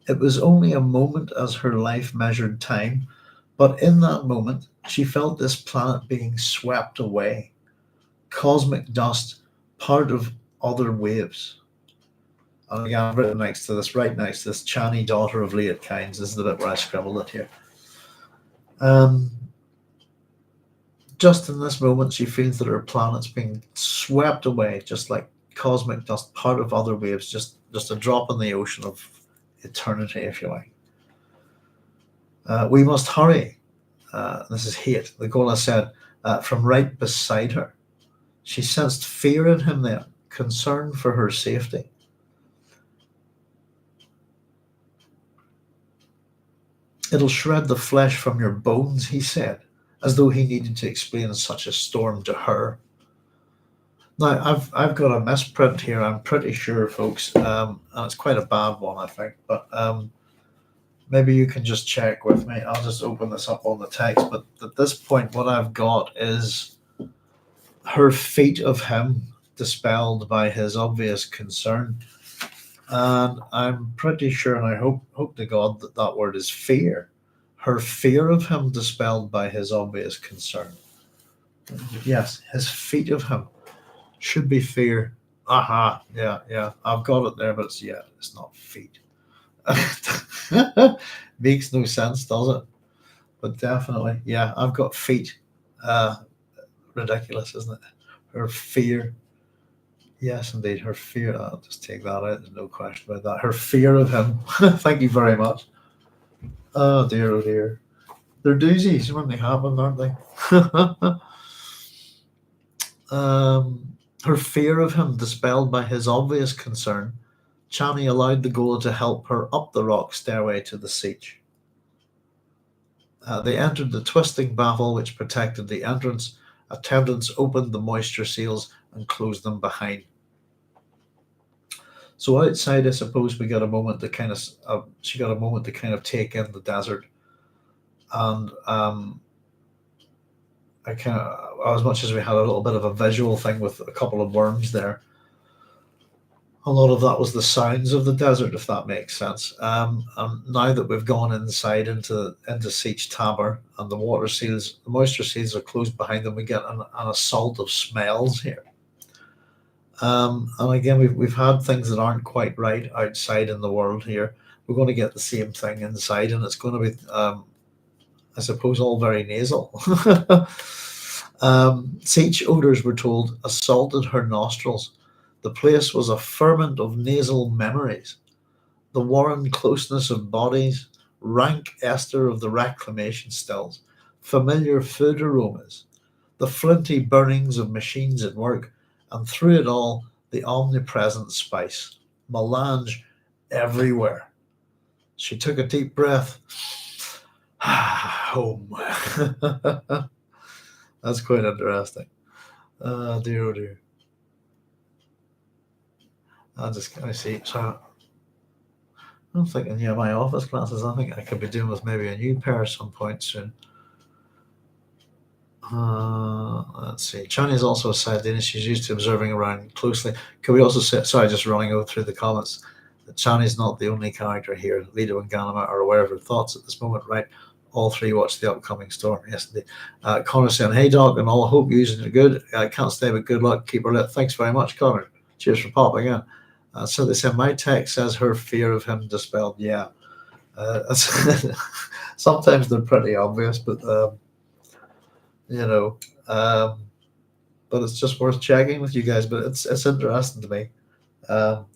It was only a moment as her life measured time, but in that moment she felt this planet being swept away. Cosmic dust, part of other waves. And again, I've written next to this, right next to this, Chani, daughter of Hayt kinds. This is the bit where I scribbled it here. Just in this moment, she feels that her planet's being swept away, just like cosmic dust, part of other waves, just a drop in the ocean of eternity, if you like. We must hurry. This is Hayt. The ghola said, from right beside her. She sensed fear in him then, concern for her safety. It'll shred the flesh from your bones, he said, as though he needed to explain such a storm to her. Now, I've got a misprint here, I'm pretty sure, folks, and it's quite a bad one, I think, but maybe you can just check with me. I'll just open this up on the text, but at this point, what I've got is her feet of him dispelled by his obvious concern. And I'm pretty sure, and I hope to God that that word is fear. Her fear of him dispelled by his obvious concern. Yes, his feet of him should be fear. Aha, yeah. I've got it there, but it's not feet. Makes no sense, does it? But definitely, yeah, I've got feet. Ridiculous, isn't it? Her fear. Yes, indeed, her fear. I'll just take that out. There's no question about that. Her fear of him. Thank you very much. Oh dear. They're doozies when they happen, aren't they? Her fear of him dispelled by his obvious concern, Chani allowed the ghola to help her up the rock stairway to the Sietch. They entered the twisting baffle which protected the entrance. Attendants opened the moisture seals and closed them behind. So outside, I suppose we got a moment to kind of she got a moment to kind of take in the desert, and I kind of, as much as we had a little bit of a visual thing with a couple of worms there, a lot of that was the sounds of the desert, if that makes sense. And now that we've gone inside into Sietch Tabor and the water seals, the moisture seals are closed behind them, we get an assault of smells here. And again, we've had things that aren't quite right outside in the world here. We're going to get the same thing inside, and it's going to be, I suppose, all very nasal. Sietch odors, we're told, assaulted her nostrils. The place was a ferment of nasal memories. The warren closeness of bodies, rank ester of the reclamation stills, familiar food aromas, the flinty burnings of machines at work, and through it all, the omnipresent spice. Melange everywhere. She took a deep breath. Home. That's quite interesting. Oh dear. I see. So I'm thinking, yeah, my office glasses, I think I could be doing with maybe a new pair at some point soon. Let's see. Chani is also a Sardinian. She's used to observing around closely. Can we also say, sorry, just running over through the comments, that Chani is not the only character here. Leto and Ganima are aware of her thoughts at this moment, right? All three watch the upcoming storm. Yes, indeed. Connor saying, hey, Doc, and all, I hope you're using it good. I can't stay, but good luck. Keep her lit. Thanks very much, Connor. Cheers for popping in. So they said, my text says her fear of him dispelled. Yeah. Sometimes they're pretty obvious, but you know, um, but it's just worth checking with you guys. But it's interesting to me, um,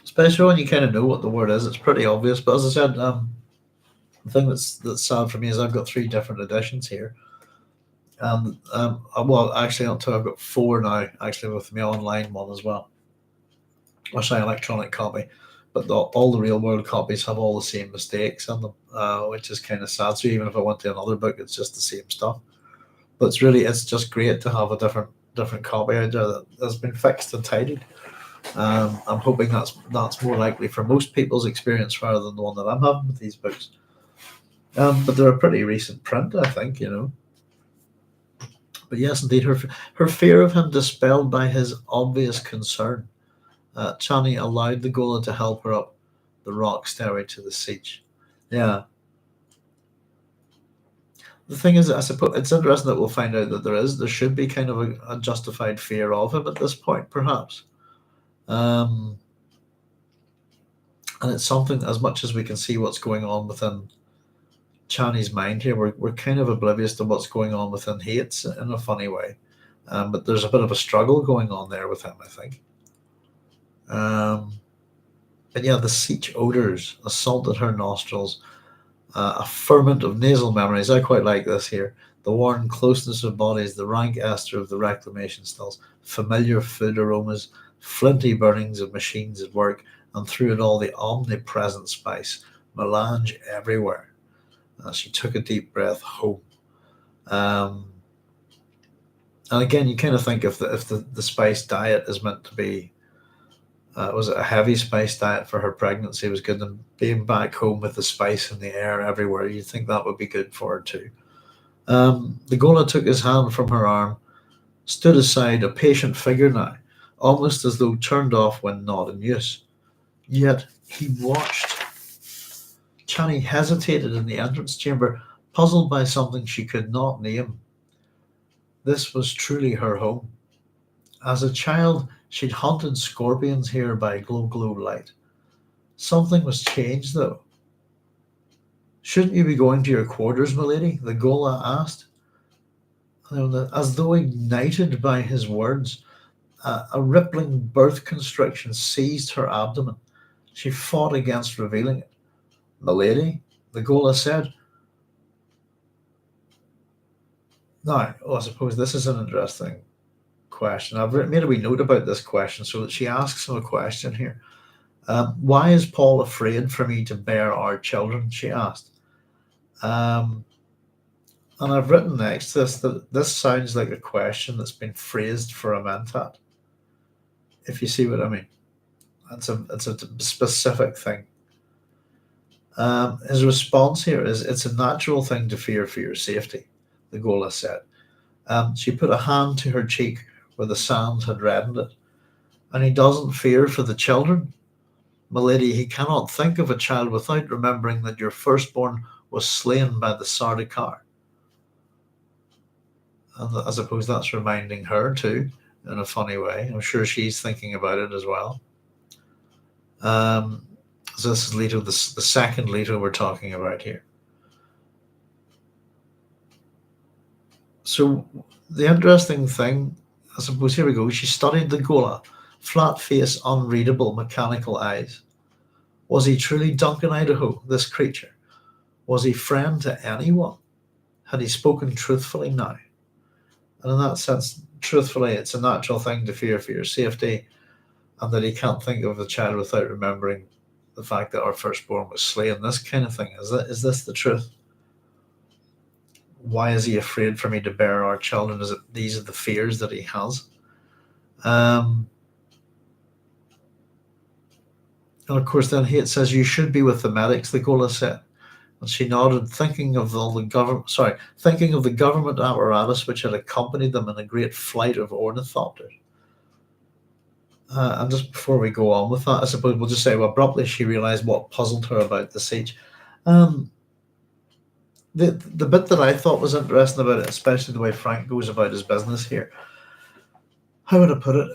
especially when you kind of know what the word is. It's pretty obvious. But as I said, the thing that's sad for me is I've got 3 different editions here, and well, actually, until I've got 4 now. Actually, with my online one as well, or sorry, electronic copy. But all the real world copies have all the same mistakes in them, which is kind of sad. So even if I went to another book, it's just the same stuff. But it's just great to have a different copy out there that has been fixed and tidied. I'm hoping that's more likely for most people's experience rather than the one that I'm having with these books. But they're a pretty recent print, I think, But yes, indeed, her fear of him dispelled by his obvious concern. Chani allowed the ghola to help her up the rock stairway to the Sietch. Yeah. The thing is, I suppose it's interesting that we'll find out that there should be kind of a justified fear of him at this point, perhaps. And it's something, as much as we can see what's going on within Chani's mind here, we're kind of oblivious to what's going on within Hayt's in a funny way. But there's a bit of a struggle going on there with him, I think. But yeah, the Sietch odors assaulted her nostrils, a ferment of nasal memories. I quite like this here. The warm closeness of bodies, the rank ester of the reclamation stills, familiar food aromas, flinty burnings of machines at work, and through it all the omnipresent spice, melange everywhere. She took a deep breath home. And again, you kind of think if the spice diet is meant to be, was it a heavy spice diet for her pregnancy was good, and being back home with the spice in the air everywhere, you'd think that would be good for her too. The ghola took his hand from her arm, stood aside, a patient figure now, almost as though turned off when not in use. Yet he watched. Chani hesitated in the entrance chamber, puzzled by something she could not name. This was truly her home. As a child, she'd hunted scorpions here by glow light. Something was changed, though. Shouldn't you be going to your quarters, milady? The ghola asked. As though ignited by his words, a rippling birth constriction seized her abdomen. She fought against revealing it. Milady, the ghola said. Now, I suppose this is an interesting question. I've made a wee note about this question so that she asks him a question here. Why is Paul afraid for me to bear our children? She asked. And I've written next to this that this sounds like a question that's been phrased for a mentat, if you see what I mean. It's a specific thing. His response here is, it's a natural thing to fear for your safety, the ghola said. She put a hand to her cheek where the sand had reddened it. And he doesn't fear for the children? Milady, he cannot think of a child without remembering that your firstborn was slain by the Sardaukar. And I suppose that's reminding her too, in a funny way. I'm sure she's thinking about it as well. So this is Leto, the second Leto we're talking about here. So the interesting thing, I suppose, here we go. She studied the ghola, flat face, unreadable, mechanical eyes. Was he truly Duncan Idaho, this creature? Was he friend to anyone? Had he spoken truthfully now? And in that sense, truthfully, it's a natural thing to fear for your safety, and that he can't think of the child without remembering the fact that our firstborn was slain. This kind of thing. Is this the truth? Why is he afraid for me to bear our children? Is it these are the fears that he has? And of course, then Hayt says, "You should be with the medics," the ghola said. And she nodded, thinking of all the government. Sorry, thinking of the government apparatus which had accompanied them in a great flight of ornithopters. And just before we go on with that, I suppose we'll just say, well, abruptly she realised what puzzled her about the siege. Um, the bit that I thought was interesting about it, especially the way Frank goes about his business here. How would I put it?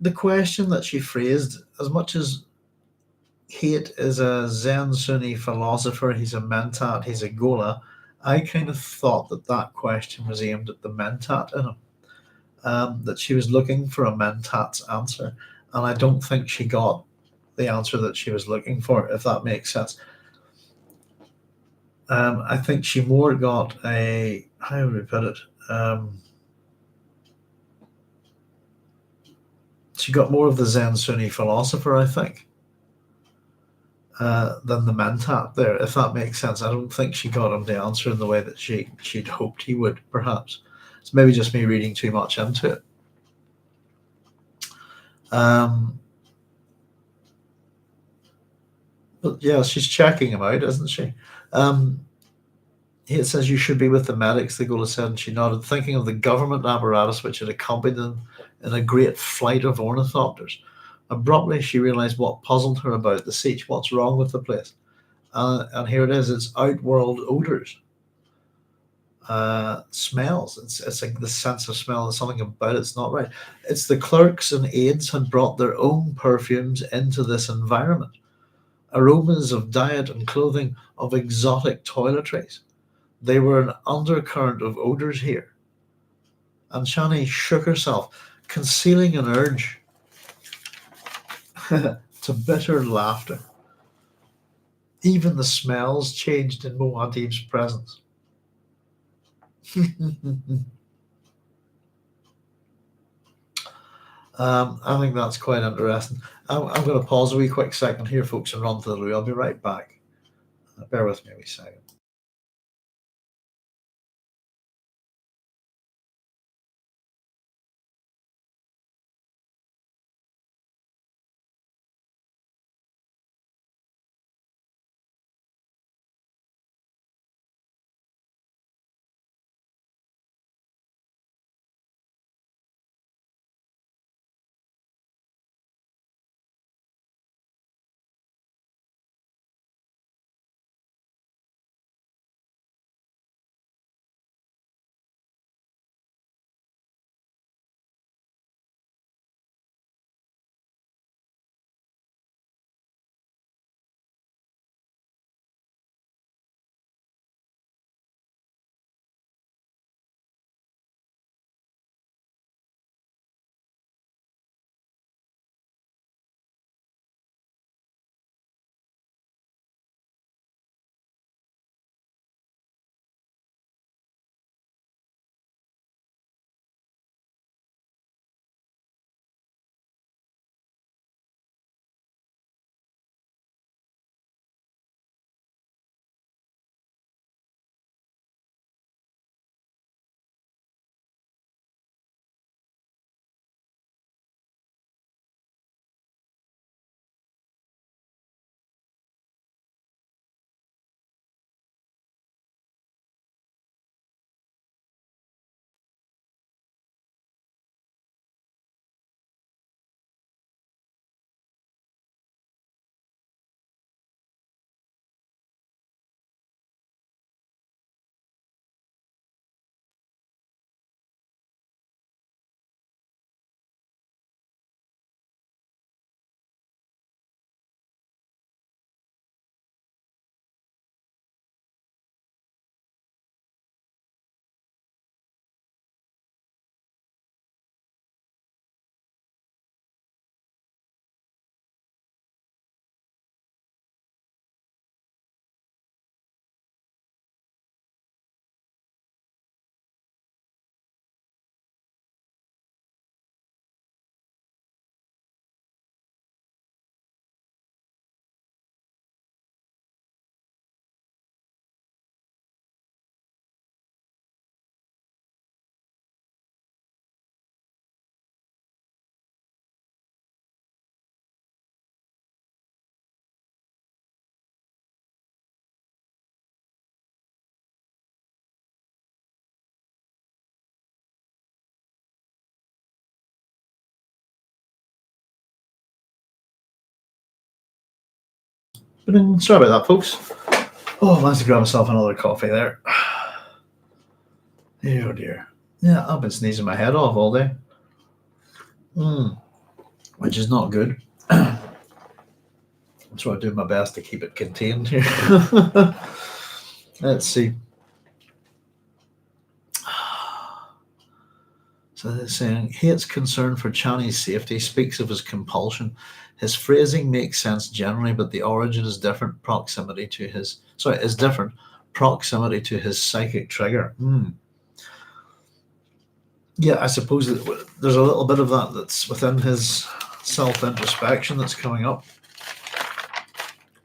The question that she phrased, as much as Hayt is a Zen Sunni philosopher, he's a mentat, he's a ghola. I kind of thought that that question was aimed at the mentat in him, that she was looking for a mentat's answer, and I don't think she got the answer that she was looking for, if that makes sense. I think she more got a, how would we put it? She got more of the Zen Sunni philosopher, I think, than the mentat there, if that makes sense. I don't think she got him the answer in the way that she'd hoped he would, perhaps. It's maybe just me reading too much into it. But yeah, she's checking him out, isn't she? It says, "You should be with the medics," the ghola said, and she nodded, thinking of the government apparatus which had accompanied them in a great flight of ornithopters. Abruptly, she realised what puzzled her about the siege. What's wrong with the place? And here it is. It's outworld odours, smells. It's like the sense of smell. There's something about it's not right. It's the clerks and aides had brought their own perfumes into this environment. Aromas of diet and clothing, of exotic toiletries. They were an undercurrent of odours here. And Chani shook herself, concealing an urge to bitter laughter. Even the smells changed in Muad'Dib's presence. I think that's quite interesting. I'm going to pause a wee quick second here, folks, and run to the loo. I'll be right back. Bear with me a wee second. Sorry about that, folks. Oh, I managed to grab myself another coffee there. Oh dear. Yeah, I've been sneezing my head off all day. Which is not good. I'm trying to do my best to keep it contained here. Let's see. So they're saying, Hayt's concern for Chani's safety speaks of his compulsion. His phrasing makes sense generally, but the origin is different. Proximity to his psychic trigger. Yeah, I suppose that there's a little bit of that that's within his self-introspection that's coming up,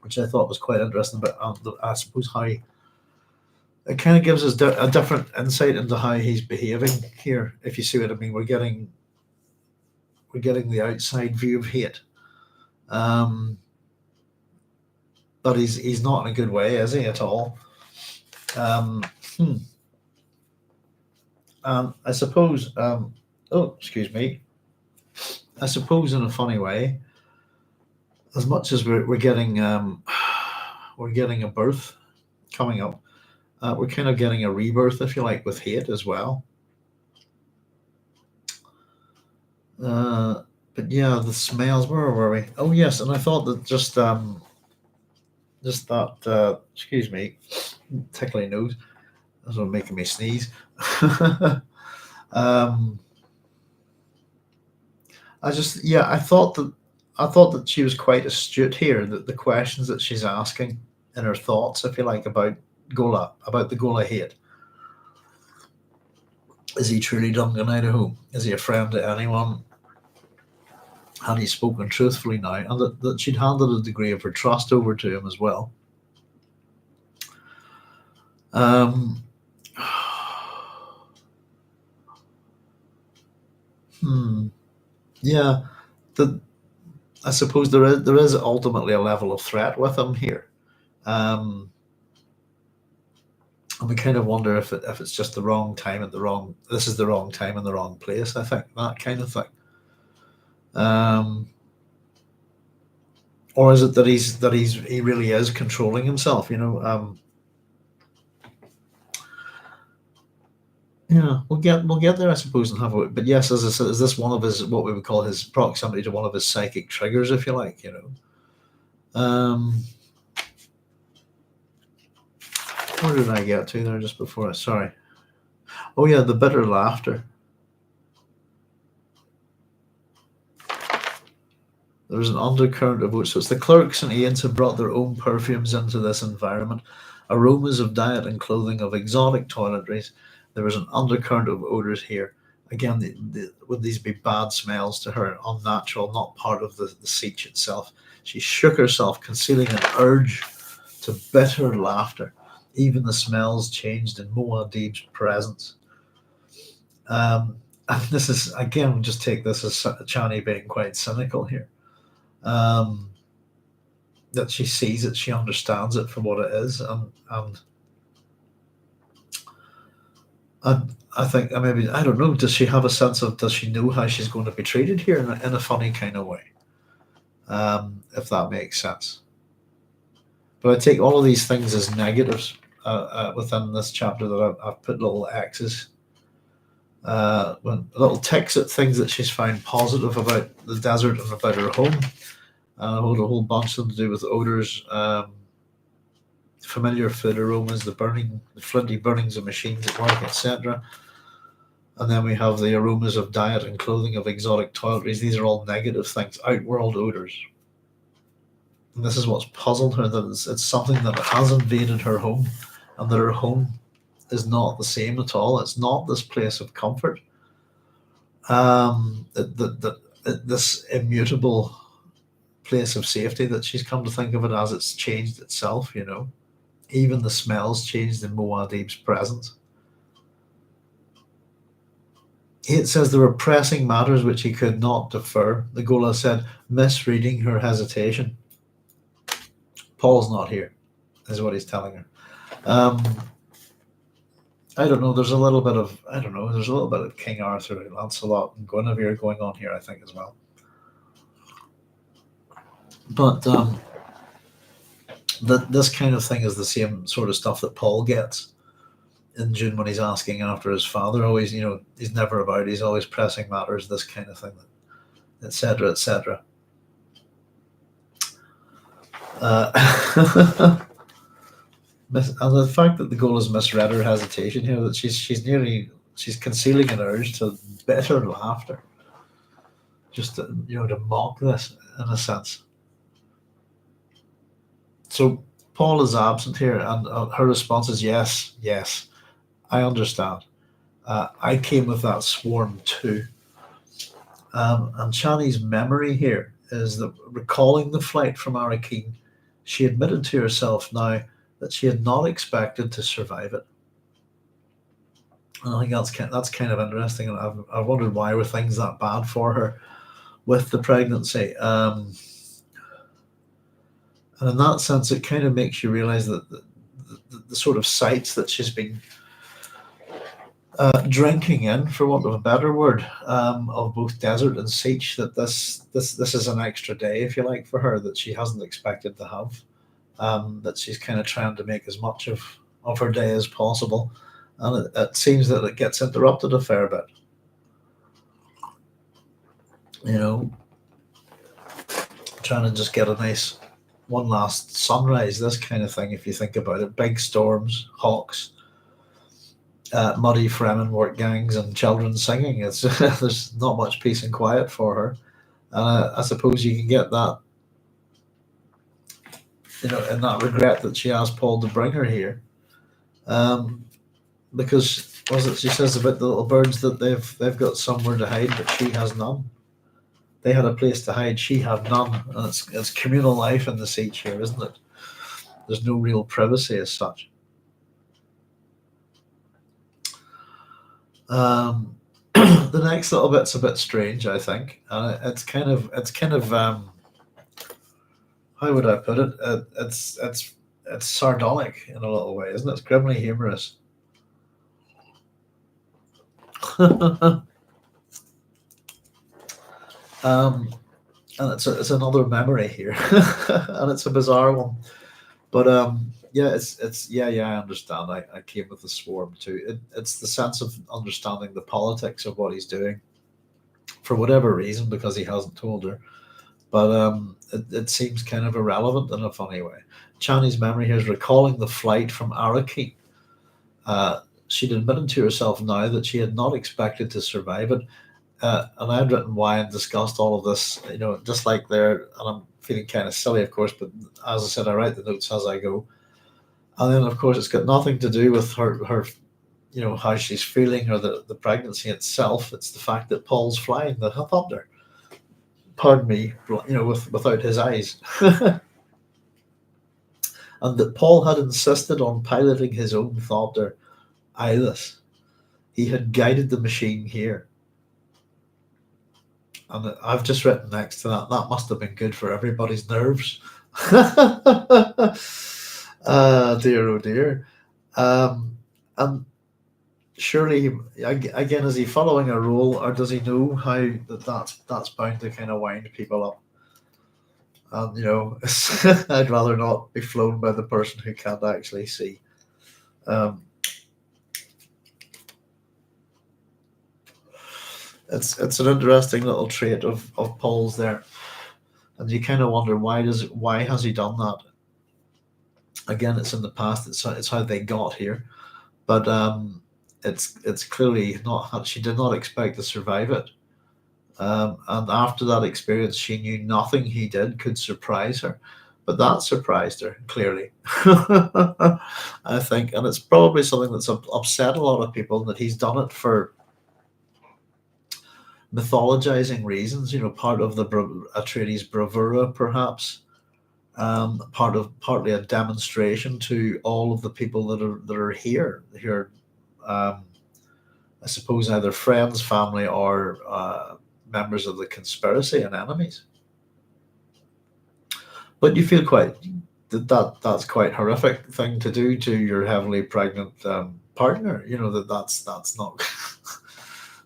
which I thought was quite interesting. But I suppose how it kind of gives us a different insight into how he's behaving here. If you see what I mean, we're getting the outside view of Hayt, but he's not in a good way, is he, at all? I suppose. Excuse me. I suppose in a funny way, as much as we're getting a birth coming up, we're kind of getting a rebirth, if you like, with Hayt as well. But yeah, the smells. Where were we? Oh yes, and I thought that just that. Excuse me, tickly nose. That's what making me sneeze. I thought that she was quite astute here. That the questions that she's asking in her thoughts, if you like, about the ghola Hayt. Is he truly Duncan Idaho? Is he a friend to anyone? Had he spoken truthfully now? And that she'd handed a degree of her trust over to him as well. Yeah, I suppose there is ultimately a level of threat with him here, and we kind of wonder if it's just the wrong time and this is the wrong time and the wrong place. I think that kind of thing, or is it that he really is controlling himself? Yeah, we'll get there, I suppose, and have a. But yes, as I said, is this one of his what we would call his proximity to one of his psychic triggers, if you like? Where did I get to there just before? Sorry. Oh yeah, the bitter laughter. There's an undercurrent of which, so it's the clerks and Ians have brought their own perfumes into this environment, aromas of diet and clothing, of exotic toiletries. There is an undercurrent of odors here. Again, would these be bad smells to her, unnatural, not part of the Sietch itself? She shook herself, concealing an urge to bitter laughter. Even the smells changed in Muad'Dib's presence. And this is, again, we'll just take this as Chani being quite cynical here. That she sees it, she understands it for what it is, and I think maybe, I don't know, does she have a sense of, does she know how she's going to be treated here in a funny kind of way, if that makes sense. But I take all of these things as negatives within this chapter that I've put little X's, little ticks at things that she's found positive about the desert and about her home. A whole bunch of them to do with odors, familiar food aromas, the flinty burnings of machines at work, etc. And then we have the aromas of diet and clothing, of exotic toiletries. These are all negative things, outworld odors. And this is what's puzzled her, that it's something that has invaded her home, and that her home is not the same at all. It's not this place of comfort. This immutable place of safety that she's come to think of it as, it's changed itself, Even the smells changed in Muad'Dib's presence. It says there were pressing matters which he could not defer. The ghola said, misreading her hesitation. Paul's not here, is what he's telling her. I don't know. There's a little bit of King Arthur, Lancelot, and Guinevere going on here, I think, as well. But that this kind of thing is the same sort of stuff that Paul gets in June when he's asking after his father. Always, he's never about. He's always pressing matters. This kind of thing, etc., etc. And the fact that the ghola misread her hesitation here, that she's concealing an urge to bitter laughter, just to mock this in a sense. So Paul is absent here, and her response is yes, I understand. I came with that swarm too. And Chani's memory here is that, recalling the flight from Arakeen, she admitted to herself now that she had not expected to survive it. And I think that's kind of interesting. And I've wondered why were things that bad for her with the pregnancy. And in that sense, it kind of makes you realize that the sort of sights that she's been drinking in, for want of a better word, of both desert and Sietch, that this is an extra day, if you like, for her, that she hasn't expected to have. That she's kind of trying to make as much of her day as possible, and it seems that it gets interrupted a fair bit. Trying to just get a nice one last sunrise, this kind of thing, if you think about it. Big storms, hawks, muddy Fremen work gangs, and children singing. It's there's not much peace and quiet for her. And I suppose you can get that, in that regret that she asked Paul to bring her here, because she says about the little birds that they've got somewhere to hide, but she has none. They had a place to hide, she had none. And it's communal life in the Sietch here, isn't it? There's no real privacy as such. The next little bit's a bit strange, I think. It's kind of how would I put it? It's sardonic in a little way, isn't it? It's grimly humorous. And it's another memory here, and it's a bizarre one. But I understand. I came with the swarm too. It's the sense of understanding the politics of what he's doing, for whatever reason, because he hasn't told her. But it seems kind of irrelevant in a funny way. Chani's memory here is recalling the flight from Arakeen. She'd admitted to herself now that she had not expected to survive it. And I had written why and discussed all of this, just like there, and I'm feeling kind of silly, of course, but as I said, I write the notes as I go. And then, of course, it's got nothing to do with her how she's feeling or the pregnancy itself. It's the fact that Paul's flying the helicopter. Pardon me, without his eyes. And that Paul had insisted on piloting his own thopter, eyeless. He had guided the machine here. And I've just written next to that must have been good for everybody's nerves. Dear, oh dear. And surely, again, is he following a rule, or does he know how that's bound to kind of wind people up? And I'd rather not be flown by the person who can't actually see. It's an interesting little trait of Paul's there, and you kind of wonder why has he done that? Again, it's in the past. It's how they got here, but it's clearly not. She did not expect to survive it, and after that experience, she knew nothing he did could surprise her, but that surprised her clearly. I think, and it's probably something that's upset a lot of people, that he's done it for mythologizing reasons, part of the Atreides bravura, perhaps, partly a demonstration to all of the people that are here, I suppose either friends, family, or members of the conspiracy and enemies. But you feel that's quite horrific thing to do to your heavily pregnant partner. That's not.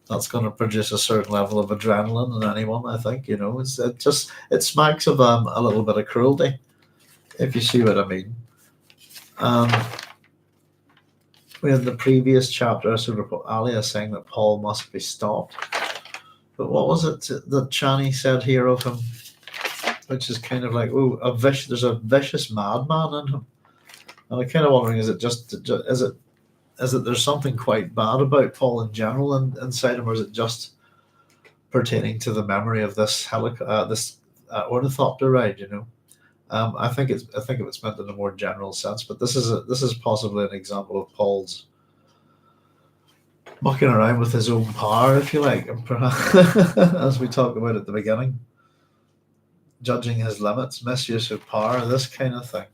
That's going to produce a certain level of adrenaline in anyone, I think. It smacks of a little bit of cruelty if you see what I mean. We had the previous chapter, sort of Alia saying that Paul must be stopped. But what was it that Chani said here of him? Which is kind of like, oh, there's a vicious madman in him. And I'm kind of wondering, is it there's something quite bad about Paul in general inside him, or is it just pertaining to the memory of this ornithopter ride? I think it's meant in a more general sense, but this is possibly an example of Paul's mucking around with his own power, if you like, and perhaps, as we talked about at the beginning, judging his limits, misuse of power, this kind of thing.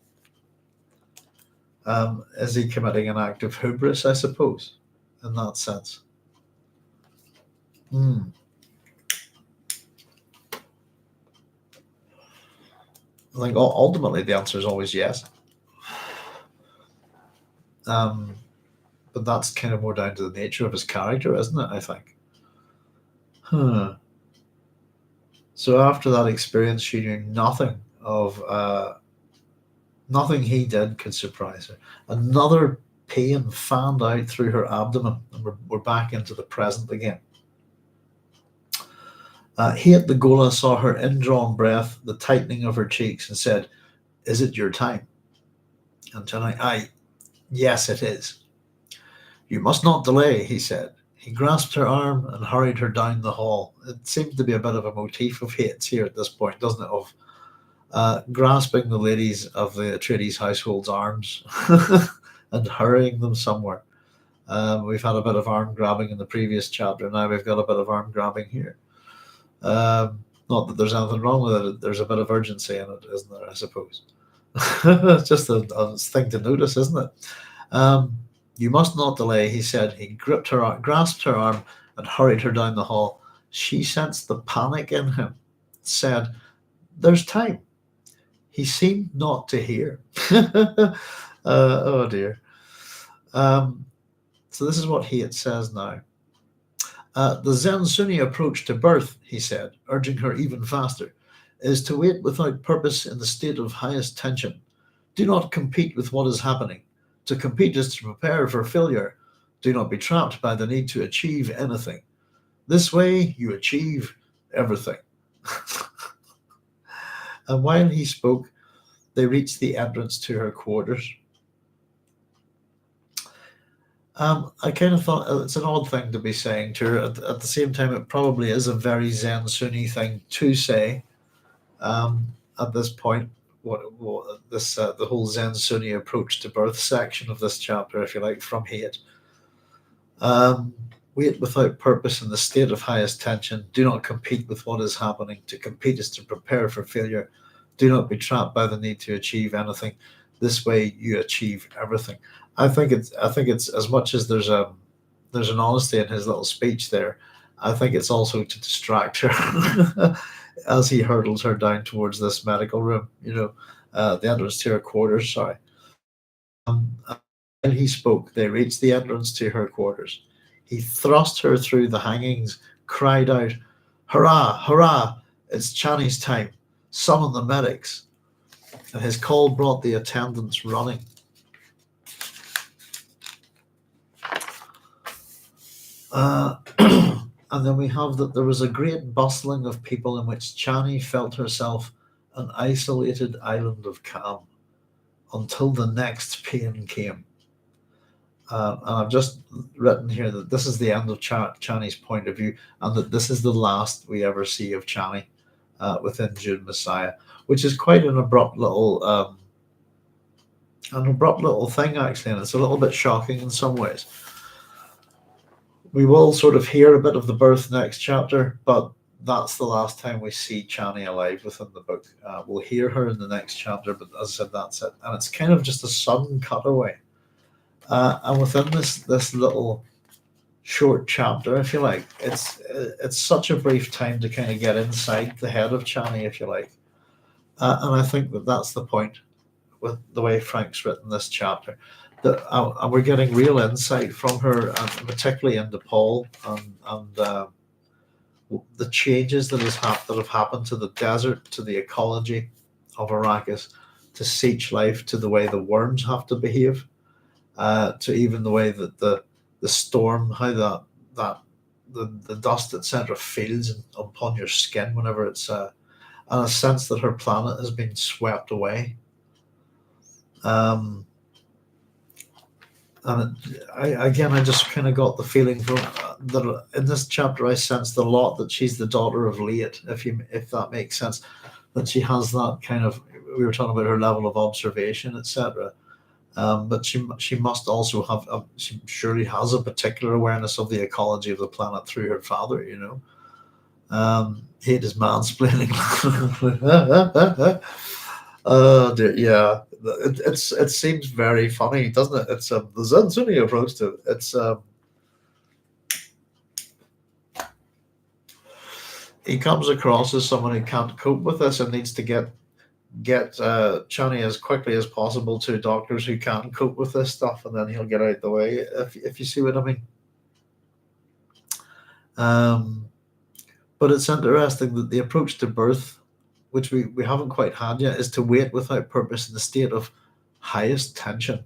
Is he committing an act of hubris, I suppose, in that sense? I think ultimately the answer is always yes. But that's kind of more down to the nature of his character, isn't it, I think? So after that experience, she knew nothing he did could surprise her. Another pain fanned out through her abdomen, and we're back into the present again. Hayt the ghola saw her indrawn breath, the tightening of her cheeks, and said, "Is it your time?" And Chani, "Aye, yes, it is." "You must not delay," he said. He grasped her arm and hurried her down the hall. It seems to be a bit of a motif of Hayt's here at this point, doesn't it? Of grasping the ladies of the Atreides household's arms and hurrying them somewhere. We've had a bit of arm grabbing in the previous chapter. Now we've got a bit of arm grabbing here. Not that there's anything wrong with it. There's a bit of urgency in it, isn't there, I suppose? It's just a thing to notice, isn't it? "You must not delay," he said. He grasped her arm and hurried her down the hall. She sensed the panic in him, said, "There's time." He seemed not to hear. Oh dear. So this is what Hayt says now. "The Zen Sunni approach to birth," he said, urging her even faster, "is to wait without purpose in the state of highest tension. Do not compete with what is happening. To compete is to prepare for failure. Do not be trapped by the need to achieve anything. This way you achieve everything." And while he spoke, they reached the entrance to her quarters. I kind of thought it's an odd thing to be saying to her. At the same time, it probably is a very Zen Sunni thing to say at this point. The whole Zen Sunni approach to birth section of this chapter, if you like, from Hayt. Wait without purpose in the state of highest tension. Do not compete with what is happening. To compete is to prepare for failure. Do not be trapped by the need to achieve anything. This way you achieve everything. I think it's as much as there's an honesty in his little speech there. I think it's also to distract her as he hurdles her down towards this medical room. The entrance to her quarters. Sorry. When he spoke, they reached the entrance to her quarters. He thrust her through the hangings, cried out, "Hurrah! Hurrah! It's Chani's time. Summon the medics." And his call brought the attendants running. And then we have that there was a great bustling of people in which Chani felt herself an isolated island of calm until the next pain came. And I've just written here that this is the end of Chani's point of view, and that this is the last we ever see of Chani within Dune Messiah, which is quite an abrupt little thing, actually, and it's a little bit shocking in some ways. We will sort of hear a bit of the birth next chapter, but that's the last time we see Chani alive within the book. We'll hear her in the next chapter, but as I said, that's it. And it's kind of just a sudden cutaway. And within this little short chapter, if you like, it's such a brief time to kind of get inside the head of Chani, if you like. And I think that's the point with the way Frank's written this chapter. And we're getting real insight from her, and particularly into Paul and the changes that have happened to the desert, to the ecology of Arrakis, to Sietch life, to the way the worms have to behave, to even the way that the storm, how that the dust, etc., feels upon your skin whenever it's and a sense that her planet has been swept away. And I just kind of got the feeling from that in this chapter I sensed a lot that she's the daughter of Hayt, if that makes sense, that she has that kind of, we were talking about her level of observation, etc. But she must also have she surely has a particular awareness of the ecology of the planet through her father. Hayt is mansplaining. Oh dear, yeah. It seems very funny, doesn't it? It's the Zanzuni approach to it. It's he comes across as someone who can't cope with this and needs to get Chani as quickly as possible to doctors who can cope with this stuff, and then he'll get out the way. If you see what I mean. But it's interesting that the approach to birth, which we haven't quite had yet, is to wait without purpose in the state of highest tension.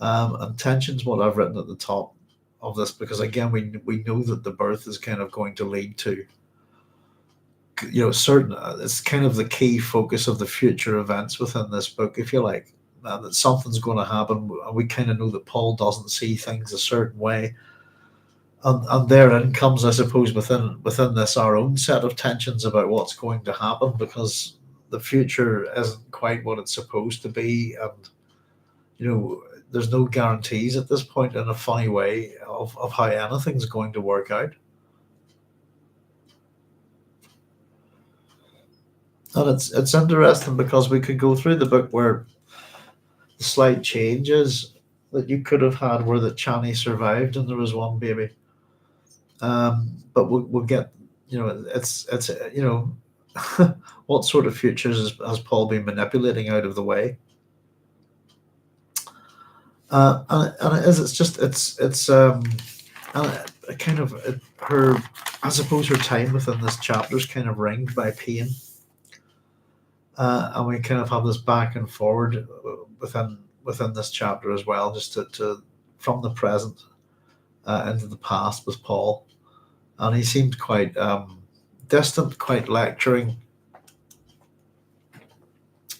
And tension's what I've written at the top of this, because again, we know that the birth is kind of going to lead to, certain, it's kind of the key focus of the future events within this book, if you like, that something's going to happen. We kind of know that Paul doesn't see things a certain way. And therein comes, I suppose, within this our own set of tensions about what's going to happen, because the future isn't quite what it's supposed to be, and there's no guarantees at this point, in a funny way, of how anything's going to work out. And it's interesting because we could go through the book where the slight changes that you could have had were that Chani survived and there was one baby. But we'll get, it's what sort of futures has Paul been manipulating out of the way? And it is, it's kind of her, I suppose her time within this chapter is kind of ringed by pain. And we kind of have this back and forward within this chapter as well, just to from the present into the past with Paul. And he seemed quite distant, quite lecturing,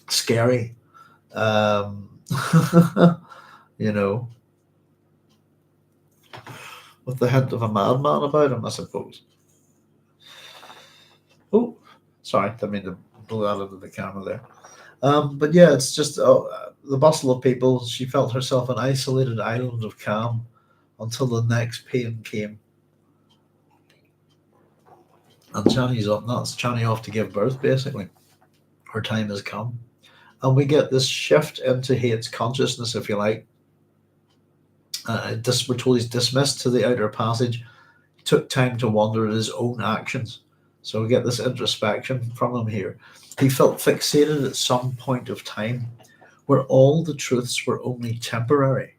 scary, with the hint of a madman about him, I suppose. Oh, sorry, didn't mean to blow that into the camera there. But yeah, it's just the bustle of people. She felt herself an isolated island of calm until the next pain came. And Chani's up. That's Chani off to give birth, basically. Her time has come. And we get this shift into Hayt's consciousness, if you like. We're told he's dismissed to the outer passage. He took time to wonder at his own actions. So we get this introspection from him here. He felt fixated at some point of time where all the truths were only temporary.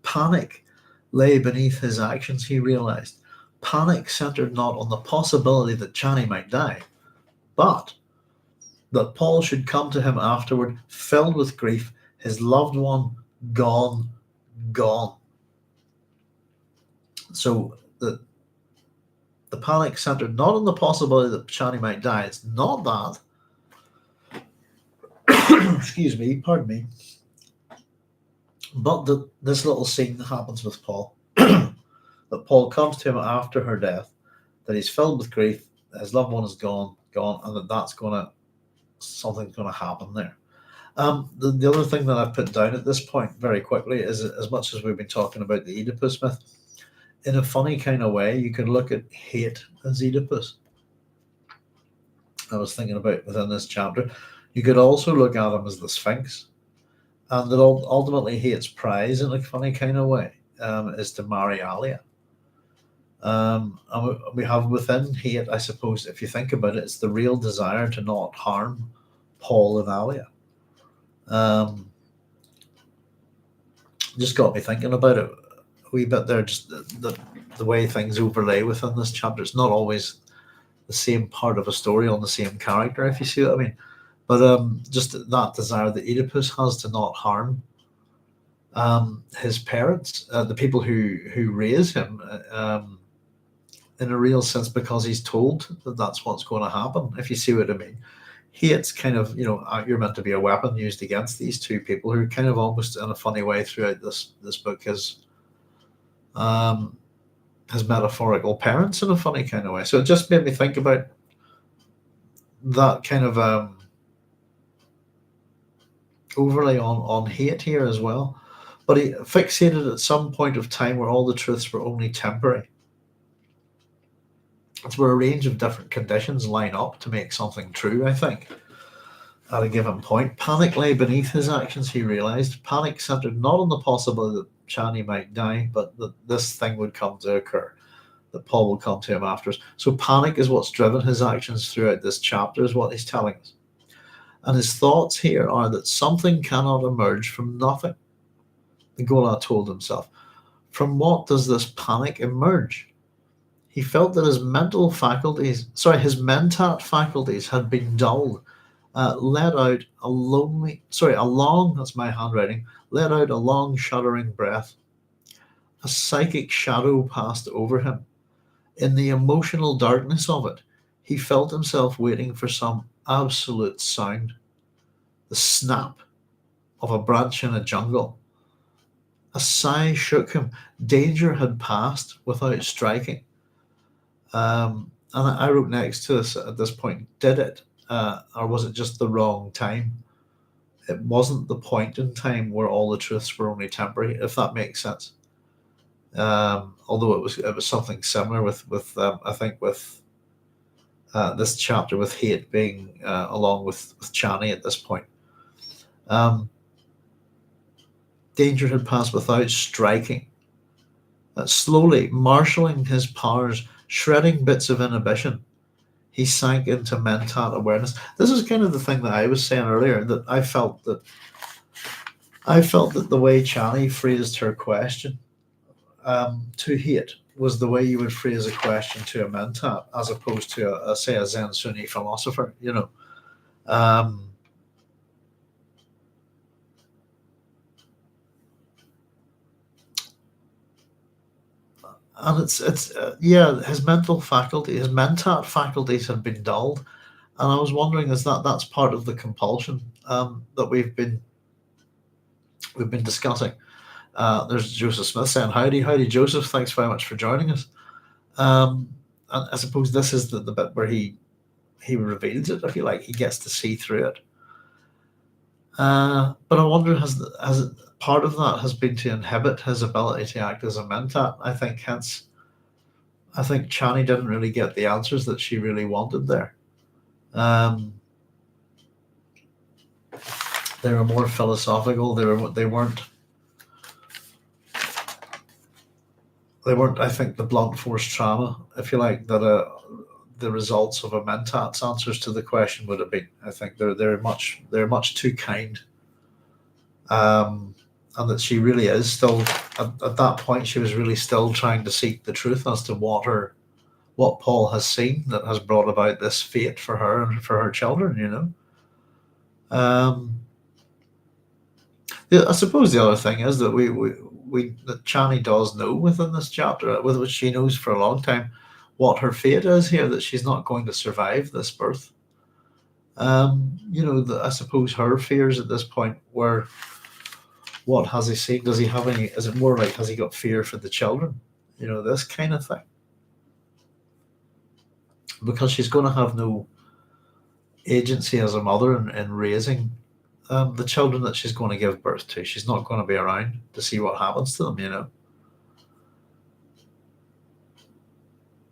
Panic lay beneath his actions, he realized. Panic centered not on the possibility that Chani might die, but that Paul should come to him afterward, filled with grief, his loved one gone. So the panic centered not on the possibility that Chani might die. It's not that. Excuse me, pardon me. But this little scene that happens with Paul. That Paul comes to him after her death, that he's filled with grief, his loved one is gone, and something's gonna happen there. The other thing that I've put down at this point very quickly is, as much as we've been talking about the Oedipus myth, in a funny kind of way, you can look at Hayt as Oedipus. I was thinking about within this chapter. You could also look at him as the Sphinx, and that ultimately Hayt's prize, in a funny kind of way, is to marry Alia. And we have within Hayt, I suppose, if you think about it, it's the real desire to not harm Paul and Alia. Just got me thinking about it a wee bit there, just the way things overlay within this chapter. It's not always the same part of a story on the same character, if you see what I mean. But just that desire that Oedipus has to not harm his parents, the people who raise him, in a real sense, because he's told that that's what's going to happen. If you see what I mean, Hayt's kind of, you're meant to be a weapon used against these two people who are kind of almost in a funny way throughout this book um, his metaphorical parents in a funny kind of way. So it just made me think about that kind of overlay on Hayt here as well. But he fixated at some point of time where all the truths were only temporary. It's where a range of different conditions line up to make something true, I think. At a given point, panic lay beneath his actions, he realized. Panic centered not on the possibility that Chani might die, but that this thing would come to occur, that Paul will come to him afterwards. So panic is what's driven his actions throughout this chapter, is what he's telling us. And his thoughts here are that something cannot emerge from nothing. The ghola told himself. From what does this panic emerge? He felt that his mentat faculties had been dulled, let out a long shuddering breath. A psychic shadow passed over him. In the emotional darkness of it, he felt himself waiting for some absolute sound, the snap of a branch in a jungle. A sigh shook him. Danger had passed without striking. And I wrote next to this at this point, did it? Or was it just the wrong time? It wasn't the point in time where all the truths were only temporary, if that makes sense. Although it was something similar with I think with this chapter with Hayt being along with Chani at this point. Danger had passed without striking. Slowly marshalling his powers, shredding bits of inhibition, he sank into mentat awareness. This is kind of the thing that I was saying earlier, that I felt that the way Chani phrased her question to Hayt was the way you would phrase a question to a mentat, as opposed to a Zen Sunni philosopher. And it's his mentat faculties had been dulled, and I was wondering, is that's part of the compulsion that we've been discussing. There's Joseph Smith saying, howdy Joseph, thanks very much for joining us. And I suppose this is the bit where he reveals it, if you like. He gets to see through it. But I wonder, has part of that has been to inhibit his ability to act as a mentat. I think Chani didn't really get the answers that she really wanted there. They were more philosophical. They weren't, I think, the blunt force trauma, if you like, that the results of a mentat's answers to the question would have been. I think they're much too kind. And that she really is still, at that point, she was really still trying to seek the truth as to what Paul has seen that has brought about this fate for her and for her children, I suppose the other thing is that that Chani does know within this chapter, with which she knows for a long time, what her fate is here, that she's not going to survive this birth. I suppose her fears at this point were, what has he seen? Does he have any? Is it more like, has he got fear for the children? This kind of thing. Because she's going to have no agency as a mother in raising the children that she's going to give birth to. She's not going to be around to see what happens to them,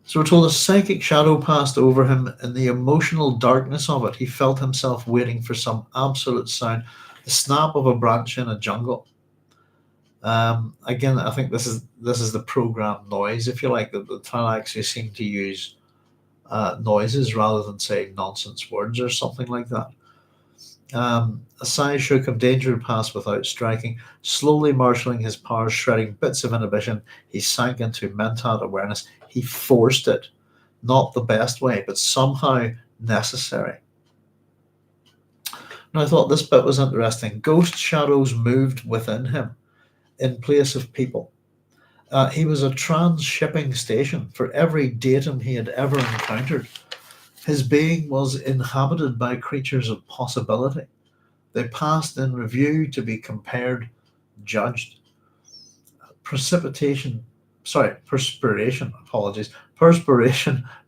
So we're told a psychic shadow passed over him. In the emotional darkness of it, he felt himself waiting for some absolute sound, the snap of a branch in a jungle. Again, I think this is the program noise, if you like. The Thanaxia seem to use noises rather than say nonsense words or something like that. A sigh shook him. Danger had passed without striking. Slowly marshalling his powers, shredding bits of inhibition, he sank into mentat awareness. He forced it, not the best way, but somehow necessary. And I thought this bit was interesting. Ghost shadows moved within him in place of people. He was a trans-shipping station for every datum he had ever encountered. His being was inhabited by creatures of possibility. They passed in review to be compared, judged. Perspiration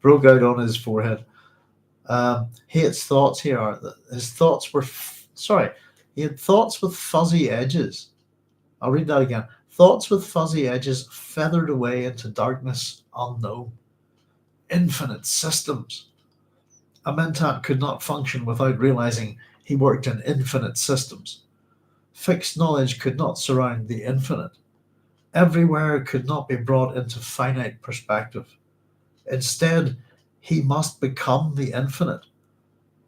broke out on his forehead. Hayt's thoughts here are that his thoughts were, he had thoughts with fuzzy edges. I'll read that again. Thoughts with fuzzy edges feathered away into darkness unknown. Infinite systems. A mentat could not function without realizing he worked in infinite systems. Fixed knowledge could not surround the infinite. Everywhere could not be brought into finite perspective. Instead, he must become the infinite,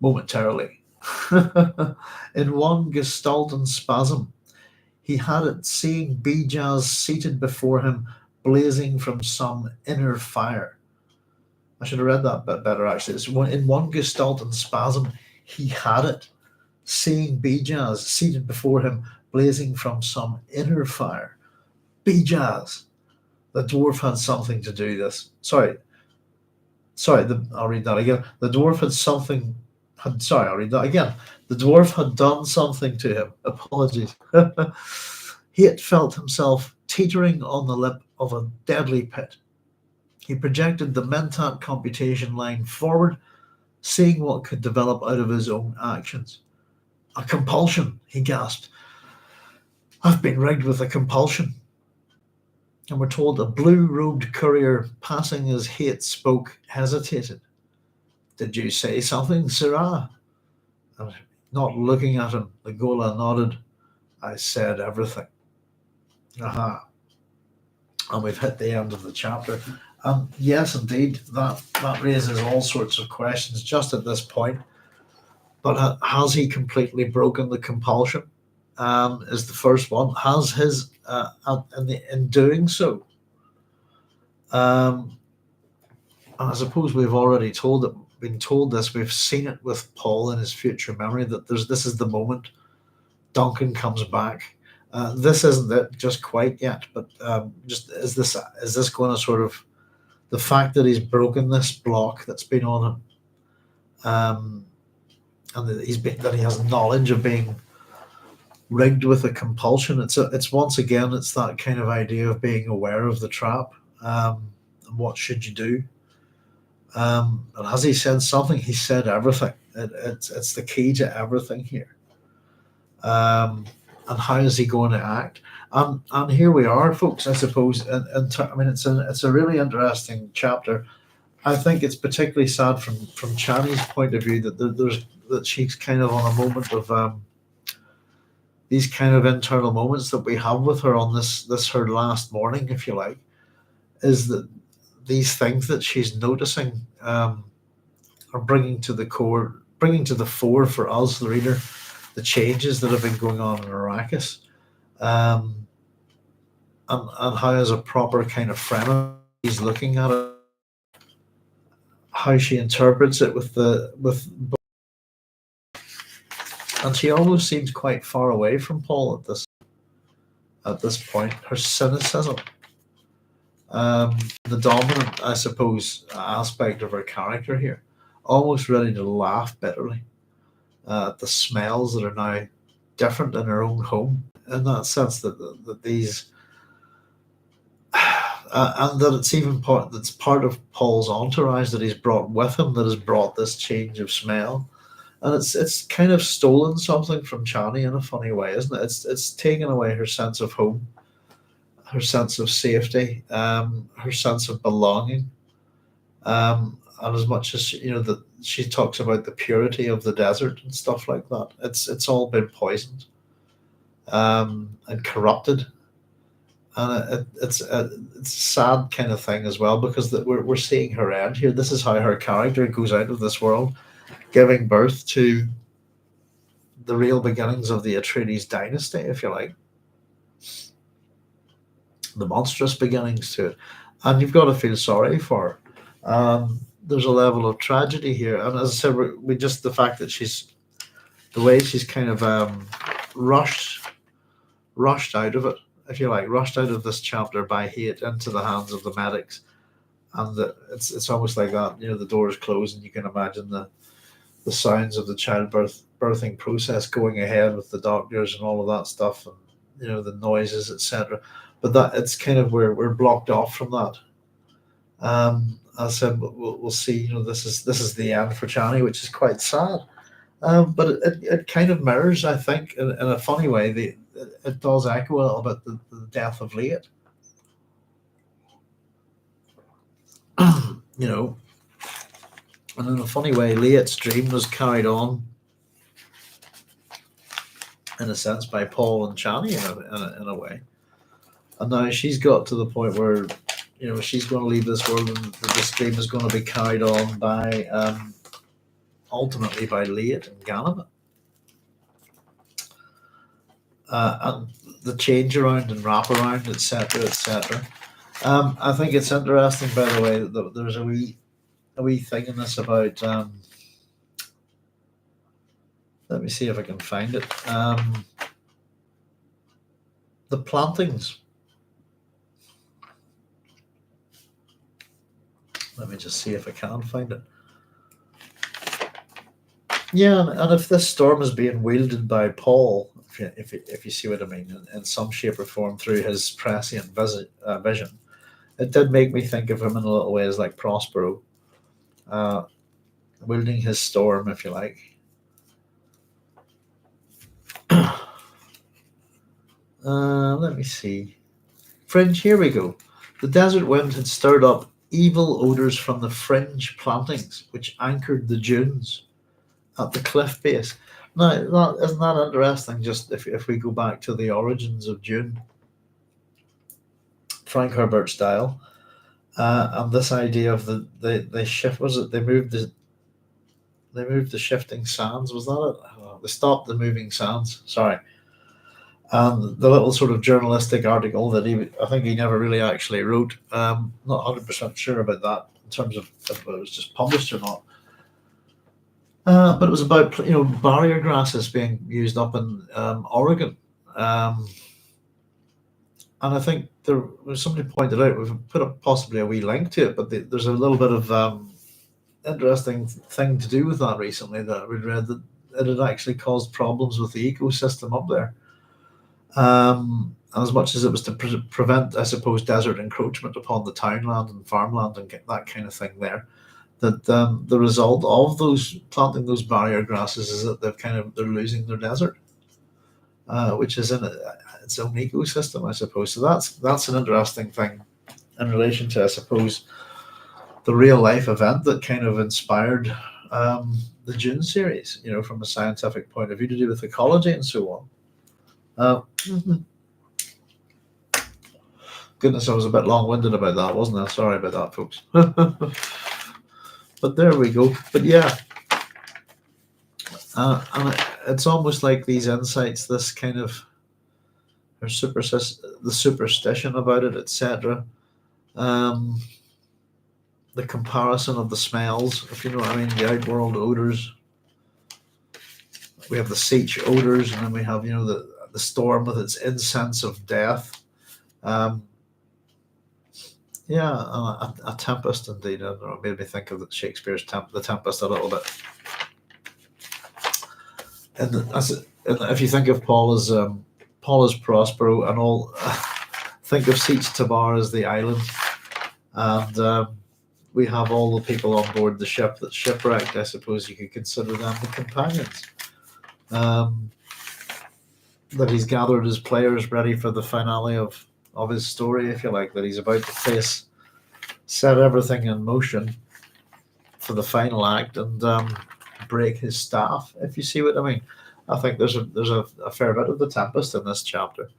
momentarily. In one Gestalten spasm, he had it seeing Bijaz seated before him, blazing from some inner fire. I should have read that bit better, actually. In one Gestalten spasm, he had it seeing Bijaz seated before him, blazing from some inner fire. Bijaz! The dwarf had something to do this. I'll read that again. The dwarf I'll read that again. The dwarf had done something to him. Apologies. He had felt himself teetering on the lip of a deadly pit. He projected the mentat computation line forward, seeing what could develop out of his own actions. A compulsion, he gasped. I've been rigged with a compulsion. And we're told a blue-robed courier passing as Hayt spoke hesitated. Did you say something, Sirrah? And not looking at him, the ghola nodded. I said everything. Aha. And we've hit the end of the chapter. Yes, indeed, that raises all sorts of questions just at this point. But has he completely broken the compulsion? Is the first one. Has his in doing so? And I suppose we've already been told this. We've seen it with Paul in his future memory that this is the moment Duncan comes back. This isn't it just quite yet, but just is this going to sort of the fact that he's broken this block that's been on him, and that he has knowledge of being rigged with a compulsion. It's once again it's that kind of idea of being aware of the trap. And what should you do? And has he said something? He said everything. It's the key to everything here. And how is he going to act? And here we are, folks. I suppose. It's a really interesting chapter. I think it's particularly sad from Chani's point of view that she's kind of on a moment of these kind of internal moments that we have with her on this her last morning, if you like, is that these things that she's noticing are bringing to the fore for us, the reader, the changes that have been going on in Arrakis, and how as a proper kind of friend he's looking at it, how she interprets it and she almost seems quite far away from Paul at this point. Her cynicism, the dominant, I suppose, aspect of her character here, almost ready to laugh bitterly at the smells that are now different in her own home. In that sense, that these, and that it's even part of Paul's entourage that he's brought with him that has brought this change of smell. And it's kind of stolen something from Chani in a funny way, isn't it? It's taken away her sense of home, her sense of safety, her sense of belonging, and as much as that she talks about the purity of the desert and stuff like that, it's all been poisoned, and corrupted, and it's a sad kind of thing as well because we're seeing her end here. This is how her character goes out of this world, giving birth to the real beginnings of the Atreides dynasty, if you like. The monstrous beginnings to it. And you've got to feel sorry for her. There's a level of tragedy here. And as I said, we just the fact that she's the way she's kind of rushed out of it, if you like, rushed out of this chapter by Hayt into the hands of the medics, and it's almost like that. The doors close, and you can imagine the sounds of the birthing process going ahead with the doctors and all of that stuff, and the noises, etc. But that it's kind of we're blocked off from that. As I said, we'll see. This is the end for Chani, which is quite sad. But it kind of mirrors, I think, in a funny way. It does echo a little bit the death of Hayt. And in a funny way, Hayt's dream was carried on, in a sense, by Paul and Chani in a way. And now she's got to the point where, she's going to leave this world, and this dream is going to be carried on by, ultimately, by Hayt and Ganymede. And the change around and wrap around, etc., etc. I think it's interesting, by the way, that there's a wee thing in this about. Let me see if I can find it. The plantings. Let me just see if I can find it. Yeah, and if this storm is being wielded by Paul, if you see what I mean, in some shape or form through his prescient vision, it did make me think of him in a little ways like Prospero, wielding his storm, if you like. Let me see. Fringe, here we go. The desert wind had stirred up evil odors from the fringe plantings, which anchored the dunes at the cliff base. Now, isn't that interesting? Just if we go back to the origins of Dune, Frank Herbert style, and this idea of the shift, was it they moved the shifting sands? Was that it? They stopped the moving sands. Sorry. And the little sort of journalistic article that I think he never really actually wrote. Not 100% sure about that in terms of if it was just published or not. But it was about barrier grasses being used up in Oregon, and I think there was somebody pointed out, we've put up possibly a wee link to it, but there's a little bit of interesting thing to do with that recently that we read, that it had actually caused problems with the ecosystem up there. And as much as it was to prevent, I suppose, desert encroachment upon the townland and farmland and get that kind of thing there, that the result of those planting those barrier grasses is that they're losing their desert, which is in its own ecosystem, I suppose. So that's an interesting thing in relation to, I suppose, the real life event that kind of inspired the Dune series, from a scientific point of view, to do with ecology and so on. Goodness, I was a bit long-winded about that, wasn't I? Sorry about that, folks. But there we go. But yeah, and it's almost like these insights, this kind of the superstition about it, etc. The comparison of the smells, if you know what I mean, the outworld odors. We have the Sietch odors, and then we have the storm with its incense of death. Yeah, a tempest indeed. I don't know, it made me think of Shakespeare's The Tempest a little bit. And if you think of Paul as Prospero and all, think of Sietch Tabor as the island, and we have all the people on board the ship that's shipwrecked. I suppose you could consider them the companions. That he's gathered as players ready for the finale of his story, if you like, that he's about to set everything in motion for the final act and break his staff, if you see what I mean. I think there's a fair bit of the Tempest in this chapter.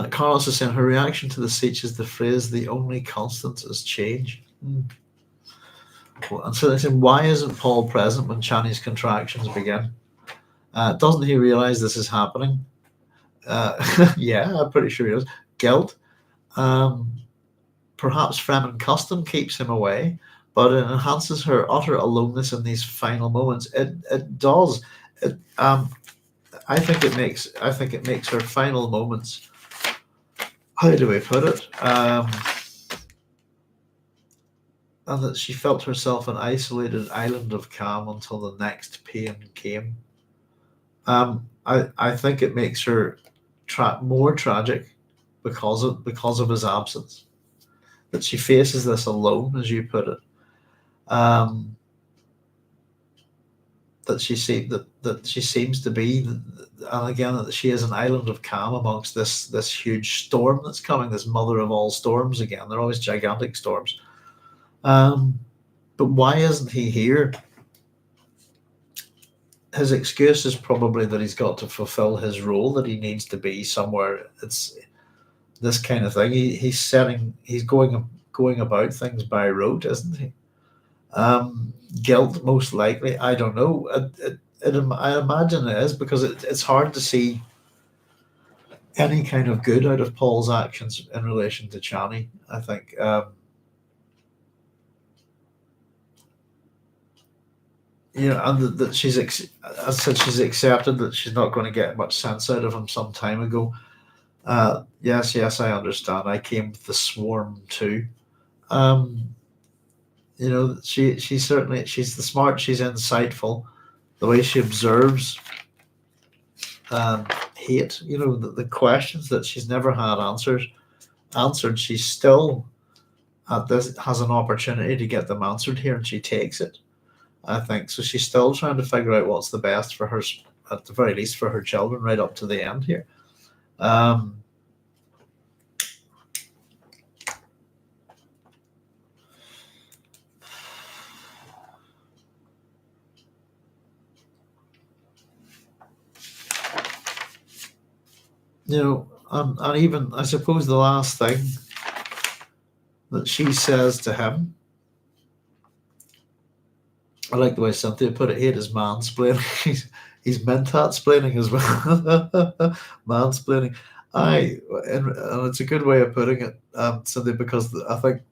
Carlos is saying her reaction to the Sietch is the phrase, "the only constant is change." And so they say, why isn't Paul present when Chani's contractions begin? Doesn't he realize this is happening? Yeah, I'm pretty sure he does. Guilt. perhaps Fremen custom keeps him away, but it enhances her utter aloneness in these final moments. It does. It I think it makes her final moments. How do we put it? And that she felt herself an isolated island of calm until the next pain came. I think it makes her more tragic because of his absence. That she faces this alone, as you put it. Um, that she seems to be, and again that she is an island of calm amongst this huge storm that's coming, this mother of all storms. Again, they're always gigantic storms. But why isn't he here? His excuse is probably that he's got to fulfill his role, that he needs to be somewhere. It's this kind of thing. He's going about things by rote, isn't he? Guilt, most likely. I don't know. I imagine it is, because it's hard to see any kind of good out of Paul's actions in relation to Chani. I think. And that she's, as I said, she's accepted that she's not going to get much sense out of him some time ago. Yes, I understand. I came with the swarm too. She's the smart, she's insightful. The way she observes Hayt, the questions that she's never had answered, she's still has an opportunity to get them answered here, and she takes it. I think so. She's still trying to figure out what's the best for her, at the very least for her children, right up to the end here. And even, I suppose, the last thing that she says to him, I like the way Cynthia put it. Hayt is mansplaining. He's mentat-splaining as well. Mansplaining. And it's a good way of putting it, Cynthia, because I think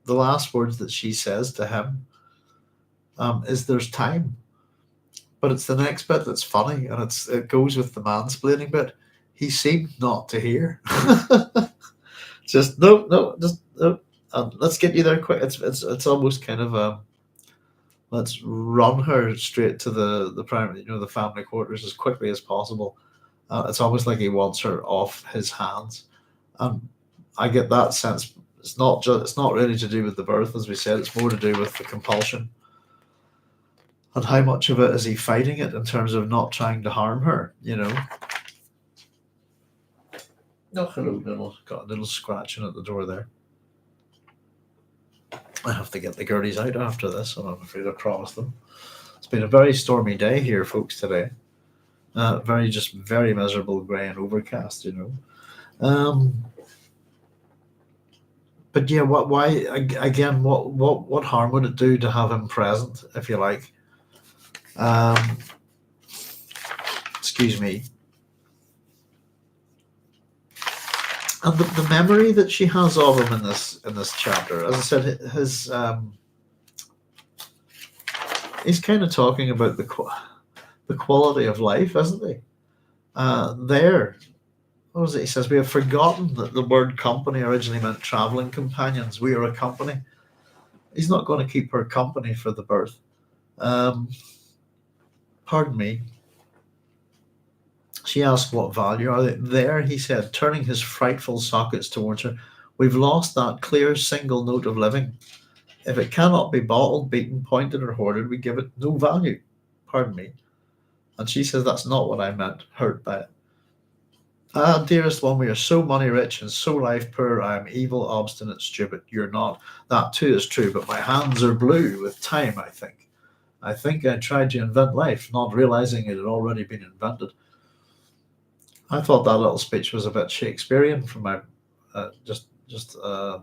the last words that she says to him is "there's time," but it's the next bit that's funny, and it goes with the mansplaining bit. He seemed not to hear. Just no, just no. Let's get you there quick. It's almost kind of let's run her straight to the primary, the family quarters as quickly as possible. It's almost like he wants her off his hands, and I get that sense. It's not really to do with the birth, as we said. It's more to do with the compulsion, and how much of it is he fighting it in terms of not trying to harm her. No, hello, got a little scratching at the door there. I have to get the girlies out after this, and I'm afraid I promised them. It's been a very stormy day here, folks, today. Very miserable, grey and overcast, But yeah, why again? What harm would it do to have him present, if you like? Excuse me. And the memory that she has of him in this chapter, as I said, he's kind of talking about the quality of life, isn't he? What was it? He says, we have forgotten that the word company originally meant traveling companions. We are a company. He's not going to keep her company for the birth. Pardon me. She asked, what value are they? There, he said, turning his frightful sockets towards her, we've lost that clear single note of living. If it cannot be bottled, beaten, pointed, or hoarded, we give it no value. Pardon me. And she says, that's not what I meant, hurt by it. Ah, dearest one, we are so money rich and so life poor. I am evil, obstinate, stupid. You're not. That too is true, but my hands are blue with time, I think. I think I tried to invent life, not realizing it had already been invented. I thought that little speech was a bit Shakespearean from my just in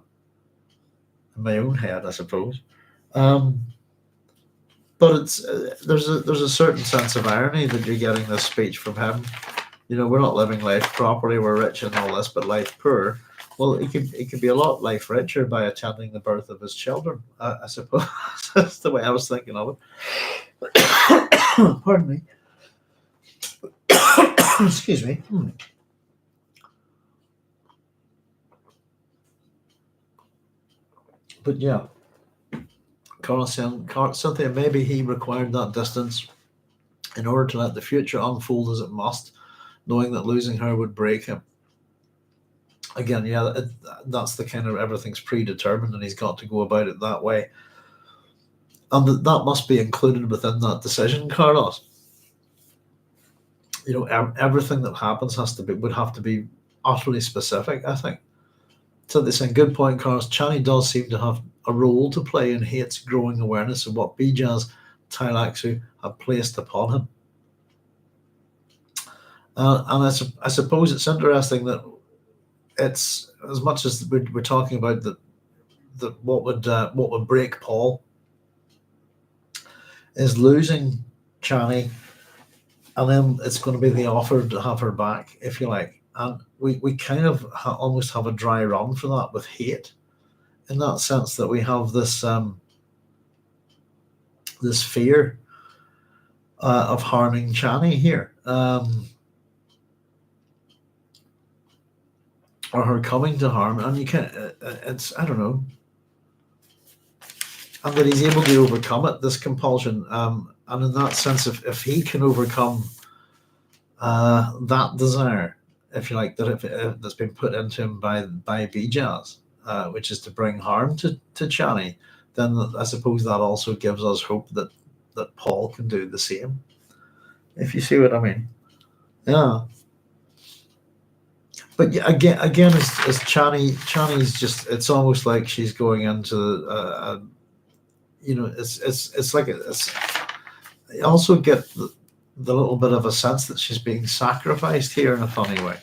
my own head, I suppose. But it's there's a certain sense of irony that you're getting this speech from him. We're not living life properly. We're rich and all this, but life poor. Well, it could be a lot life richer by attending the birth of his children. I suppose that's the way I was thinking of it. Pardon me. Excuse me. But yeah, Cynthia, maybe he required that distance in order to let the future unfold as it must, knowing that losing her would break him. Again, yeah, that's the kind of everything's predetermined, and he's got to go about it that way, and that must be included within that decision, Carlos. Everything that happens would have to be utterly specific, I think. So they saying, good point, Carlos. Chani does seem to have a role to play in Hayt's growing awareness of what Bijaz Tailaxu have placed upon him. And I suppose it's interesting that it's as much as we're talking about that what would break Paul is losing Chani, and then it's going to be the offer to have her back, if you like. And we kind of almost have a dry run for that with Hayt, in that sense that we have this this fear of harming Chani here, or her coming to harm, and you can't. It's I don't know, and that he's able to overcome it, this compulsion, and in that sense, if he can overcome that desire, if you like, that's been put into him by Bijaz, which is to bring harm to Chani, then I suppose that also gives us hope that Paul can do the same. If you see what I mean, yeah. But yeah, again, as Chani's just, it's almost like she's going into, it's like I also get the little bit of a sense that she's being sacrificed here in a funny way.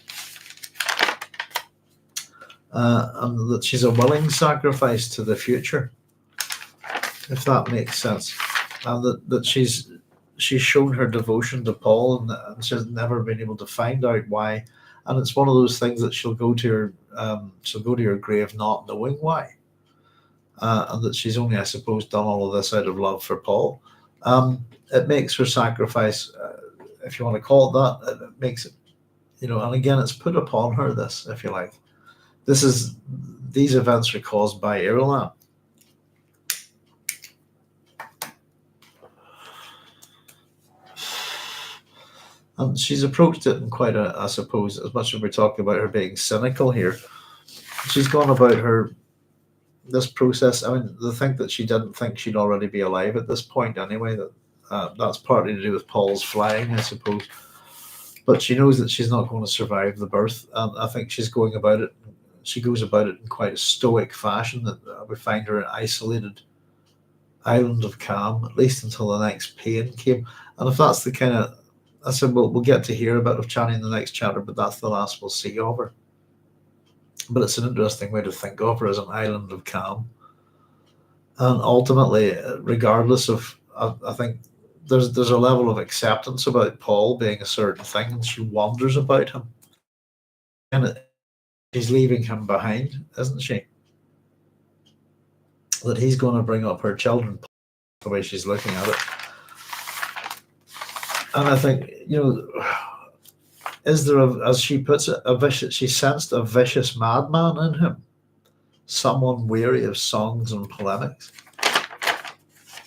And that she's a willing sacrifice to the future, if that makes sense. And that she's shown her devotion to Paul, and she's never been able to find out why. And it's one of those things that she'll go to her grave not knowing why. And that she's only, I suppose, done all of this out of love for Paul. It makes her sacrifice, if you want to call it that, it makes it, and again, it's put upon her, this, if you like. These events are caused by Irulan. And she's approached it in quite I suppose, as much as we're talking about her being cynical here, she's gone about this process. I mean, the thing that she didn't think she'd already be alive at this point anyway, that's partly to do with Paul's flying, I suppose. But she knows that she's not going to survive the birth, and I think she goes about it in quite a stoic fashion, that we find her an isolated island of calm, at least until the next pain came. And if that's the kind of, I said, we'll get to hear a bit of Chani in the next chapter, but that's the last we'll see of her. But it's an interesting way to think of her, as an island of calm. And ultimately, regardless of, I think there's a level of acceptance about Paul being a certain thing, and she wonders about him. And she's leaving him behind, isn't she? That he's going to bring up her children, the way she's looking at it. And I think, is there, as she puts it, she sensed a vicious madman in him, someone weary of songs and polemics.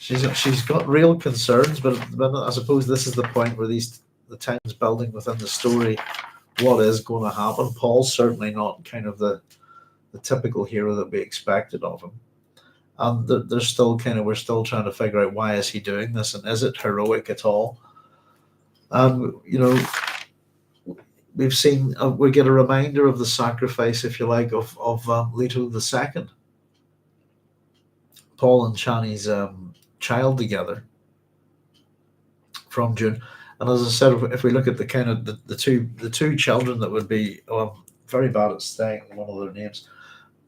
She's got real concerns, but I suppose this is the point where the tension's building within the story. What is going to happen? Paul's certainly not kind of the typical hero that we expected of him, and we're still trying to figure out, why is he doing this, and is it heroic at all? And we've seen, we get a reminder of the sacrifice, if you like, of Leto II, Paul and Chani's child together from Dune. And as I said, if we look at the kind of the two children that would be, very bad at saying one of their names,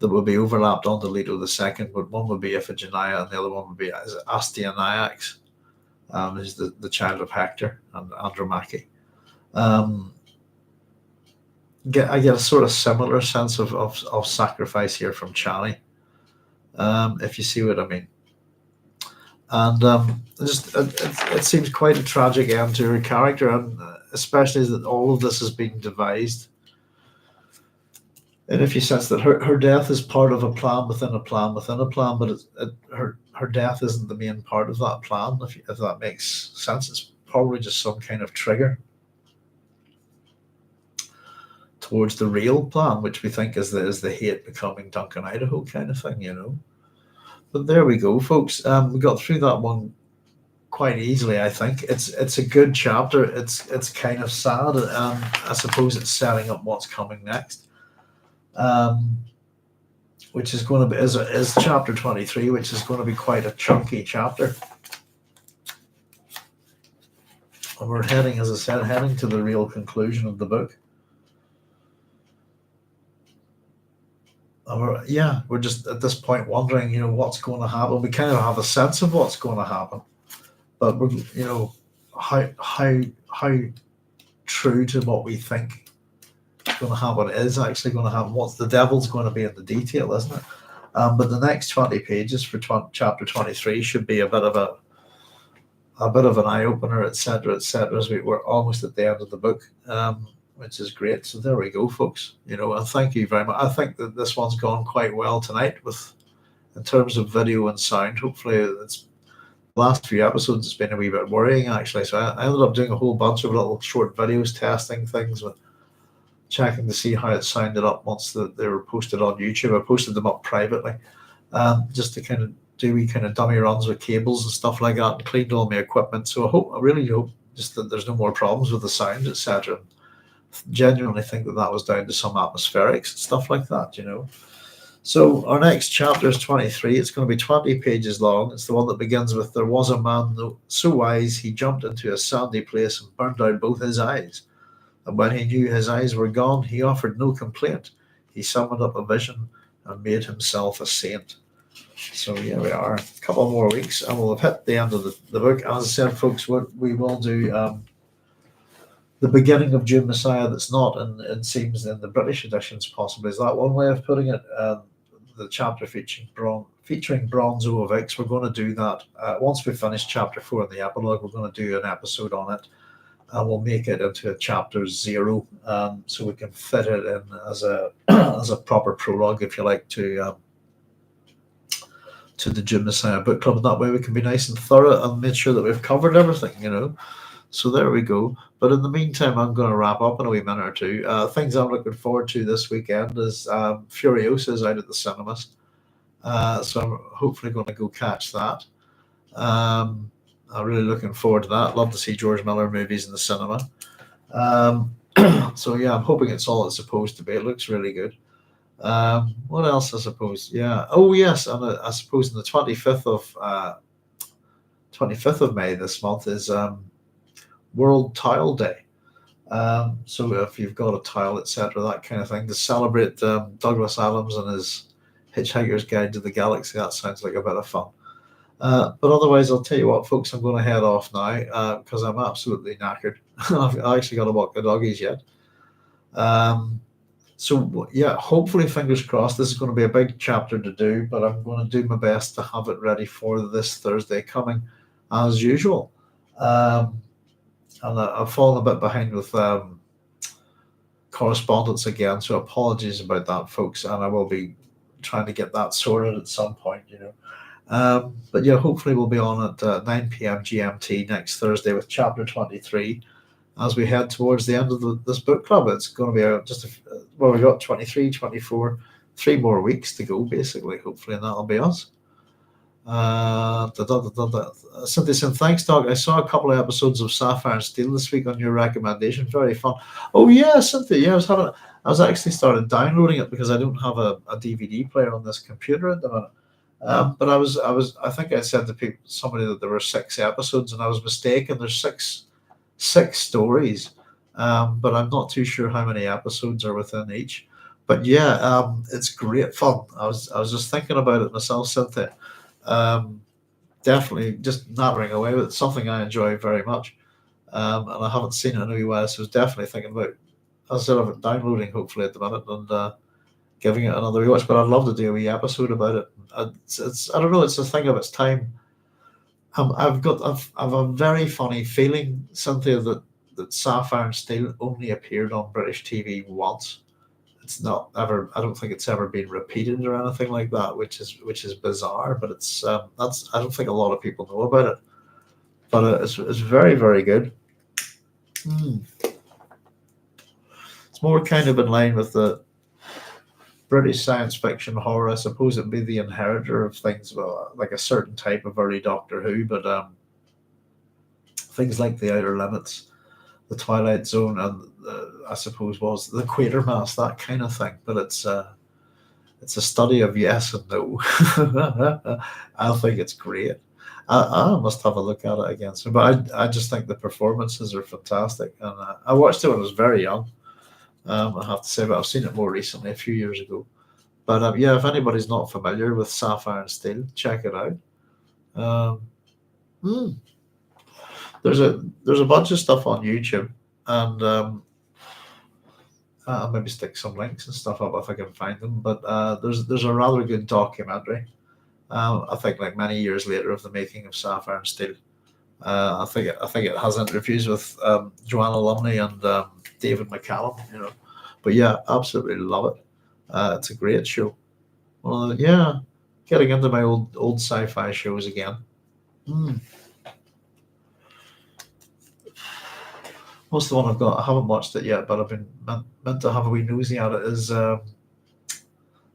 that would be overlapped onto Leto II, but one would be Iphigenia and the other one would be Astyanax, who's the child of Hector and Andromache. I get a sort of similar sense of sacrifice here from Chani, if you see what I mean. And it seems quite a tragic end to her character, and especially that all of this is being devised. And if you sense that her death is part of a plan within a plan within a plan, but her death isn't the main part of that plan, if that makes sense, it's probably just some kind of trigger towards the real plan, which we think is the Hayt becoming Duncan Idaho kind of thing, you know. But there we go, folks. We got through that one quite easily. I think it's a good chapter. It's kind of sad. I suppose it's setting up what's coming next. Which is going to be is chapter 23, which is going to be quite a chunky chapter. And we're heading, as I said, heading to the real conclusion of the book. And we're just at this point wondering, you know, what's going to happen. We kind of have a sense of what's going to happen, but we're, you know, how true to what we think going to happen is actually going to happen. What's the devil's going to be in the detail, isn't it? But the next 20 pages for chapter 23 should be a bit of an eye opener, etc., etc. As we're almost at the end of the book, which is great. So there we go, folks. You know, and thank you very much. I think that this one's gone quite well tonight, in terms of video and sound. Hopefully, it's last few episodes. It's been a wee bit worrying actually. So I ended up doing a whole bunch of little short videos, testing things with checking to see how it sounded up once they were posted on YouTube. I posted them up privately, just to kind of do wee kind of dummy runs with cables and stuff like that, and cleaned all my equipment. So I really hope just that there's no more problems with the sound, etc. Genuinely think that was down to some atmospherics and stuff like that, you know. So our next chapter is 23. It's going to be 20 pages long. It's the one that begins with, "There was a man so wise he jumped into a sandy place and burned out both his eyes. And when he knew his eyes were gone, he offered no complaint. He summoned up a vision and made himself a saint." So here we are, a couple more weeks, and we'll have hit the end of the book. As I said, folks, we will do the beginning of Dune Messiah that's not in seems in the British editions, possibly. Is that one way of putting it? The chapter featuring Bronzo of Ix. We're going to do that. Once we finish chapter 4 in the epilogue, we're going to do an episode on it. And we'll make it into a chapter 0, so we can fit it in as a as a proper prologue, if you like, to the Dune Messiah book club. And that way we can be nice and thorough and make sure that we've covered everything, you know. So there we go. But in the meantime, I'm going to wrap up in a wee minute or two. Things I'm looking forward to this weekend is Furiosa is out at the cinemas, so I'm hopefully going to go catch that. I'm really looking forward to that. Love to see George Miller movies in the cinema. So yeah, I'm hoping it's all it's supposed to be. It looks really good. What else? I suppose. Yeah. Oh yes, and I suppose on the 25th of May this month is World Tile Day. So if you've got a tile, etc., that kind of thing, to celebrate Douglas Adams and his Hitchhiker's Guide to the Galaxy, that sounds like a bit of fun. But otherwise, I'll tell you what, folks, I'm going to head off now because I'm absolutely knackered. I actually got to walk the doggies yet. So yeah, hopefully, fingers crossed, this is going to be a big chapter to do, but I'm going to do my best to have it ready for this Thursday coming, as usual. And I've fallen a bit behind with correspondence again, so apologies about that, folks, and I will be trying to get that sorted at some point, you know. But yeah, hopefully we'll be on at 9 p.m. GMT next Thursday with chapter 23 as we head towards the end of this book club. It's going to be we got 23, 24, 3 more weeks to go, basically, hopefully, and that'll be us. Cynthia saying, "Thanks, Doug. I saw a couple of episodes of Sapphire and Steel this week on your recommendation. Very fun." Oh yeah, Cynthia. Yeah, I was actually started downloading it because I don't have a DVD player on this computer at the minute. But I think I said to somebody that there were 6 episodes, and I was mistaken. There's six stories, but I'm not too sure how many episodes are within each. But yeah, it's great fun. I was just thinking about it myself, Cynthia. Definitely just nattering away, but it's something I enjoy very much. And I haven't seen it in a wee while, so I was definitely thinking about instead of downloading, hopefully, at the minute, and giving it another watch. But I'd love to do a wee episode about it. It's I don't know. It's a thing of its time. I've a very funny feeling, Cynthia, that Sapphire and Steel only appeared on British TV once. It's not ever. I don't think it's ever been repeated or anything like that, which is bizarre. But that's I don't think a lot of people know about it. But it's very very good. Mm. It's more kind of in line with the British science fiction horror. I suppose it'd be the inheritor of things, well, like a certain type of early Doctor Who, but things like the Outer Limits, the Twilight Zone, and I suppose was the Quatermass, that kind of thing. But it's a study of yes and no. I think it's great. I must have a look at it again. So, but I just think the performances are fantastic, and I watched it when I was very young. I have to say, but I've seen it more recently, a few years ago. But yeah, if anybody's not familiar with Sapphire and Steel, check it out. Um, hmm, there's a bunch of stuff on YouTube, and I'll maybe stick some links and stuff up if I can find them. But there's a rather good documentary. I think like many years later of the making of Sapphire and Steel. I think it has interviews with Joanna Lumley and David McCallum. But yeah, absolutely love it. It's a great show. Well, yeah, getting into my old sci-fi shows again. Mm. Most of the one I've got, I haven't watched it yet, but I've been meant to have a wee nosy at it. Is the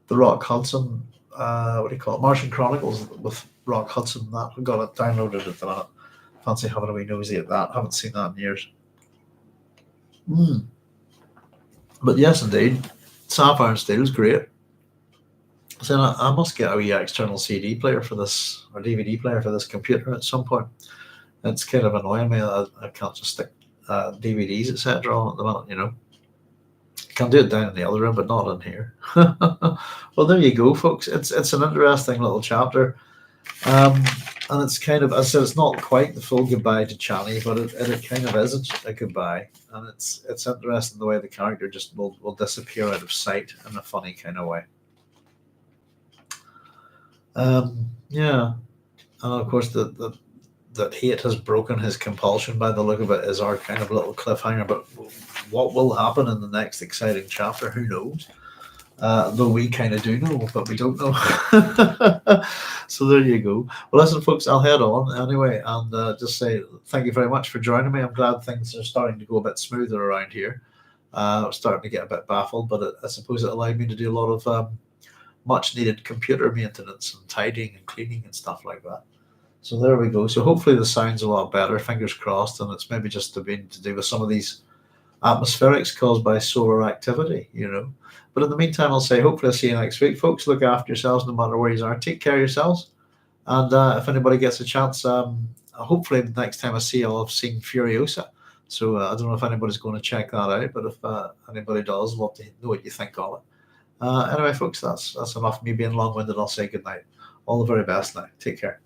Rock Hudson? What do you call it? Martian Chronicles with Rock Hudson. That I've got it downloaded at the minute. Fancy having a wee nosy at that. Haven't seen that in years. Mm. But yes, indeed, Sapphire and Steel is great. So I must get a wee external CD player for this, or DVD player for this computer at some point. It's kind of annoying me that I can't just stick DVDs, etc. on at the minute. I can do it down in the other room, but not in here. Well, there you go, folks. It's an interesting little chapter. And it's kind of, as I said, it's not quite the full goodbye to Chani, but it kind of is a goodbye. And it's interesting the way the character just will disappear out of sight in a funny kind of way. Yeah. And of course, that Hayt has broken his compulsion by the look of it is our kind of little cliffhanger. But what will happen in the next exciting chapter? Who knows? Though we kind of do know, but we don't know. So there you go. Well, listen, folks, I'll head on anyway and just say thank you very much for joining me. I'm glad things are starting to go a bit smoother around here. I'm starting to get a bit baffled, but I suppose it allowed me to do a lot of much needed computer maintenance and tidying and cleaning and stuff like that. So there we go. So hopefully the sound's a lot better, fingers crossed, and it's maybe just to do with some of these atmospherics caused by solar activity. But in the meantime, I'll say hopefully I'll see you next week, folks. Look after yourselves no matter where you are. Take care of yourselves. And if anybody gets a chance, hopefully the next time I see you, I'll have seen Furiosa. So I don't know if anybody's going to check that out, but if anybody does, love to know what you think of it. Anyway, folks, that's enough of me being long-winded. I'll say good night. All the very best now. Take care.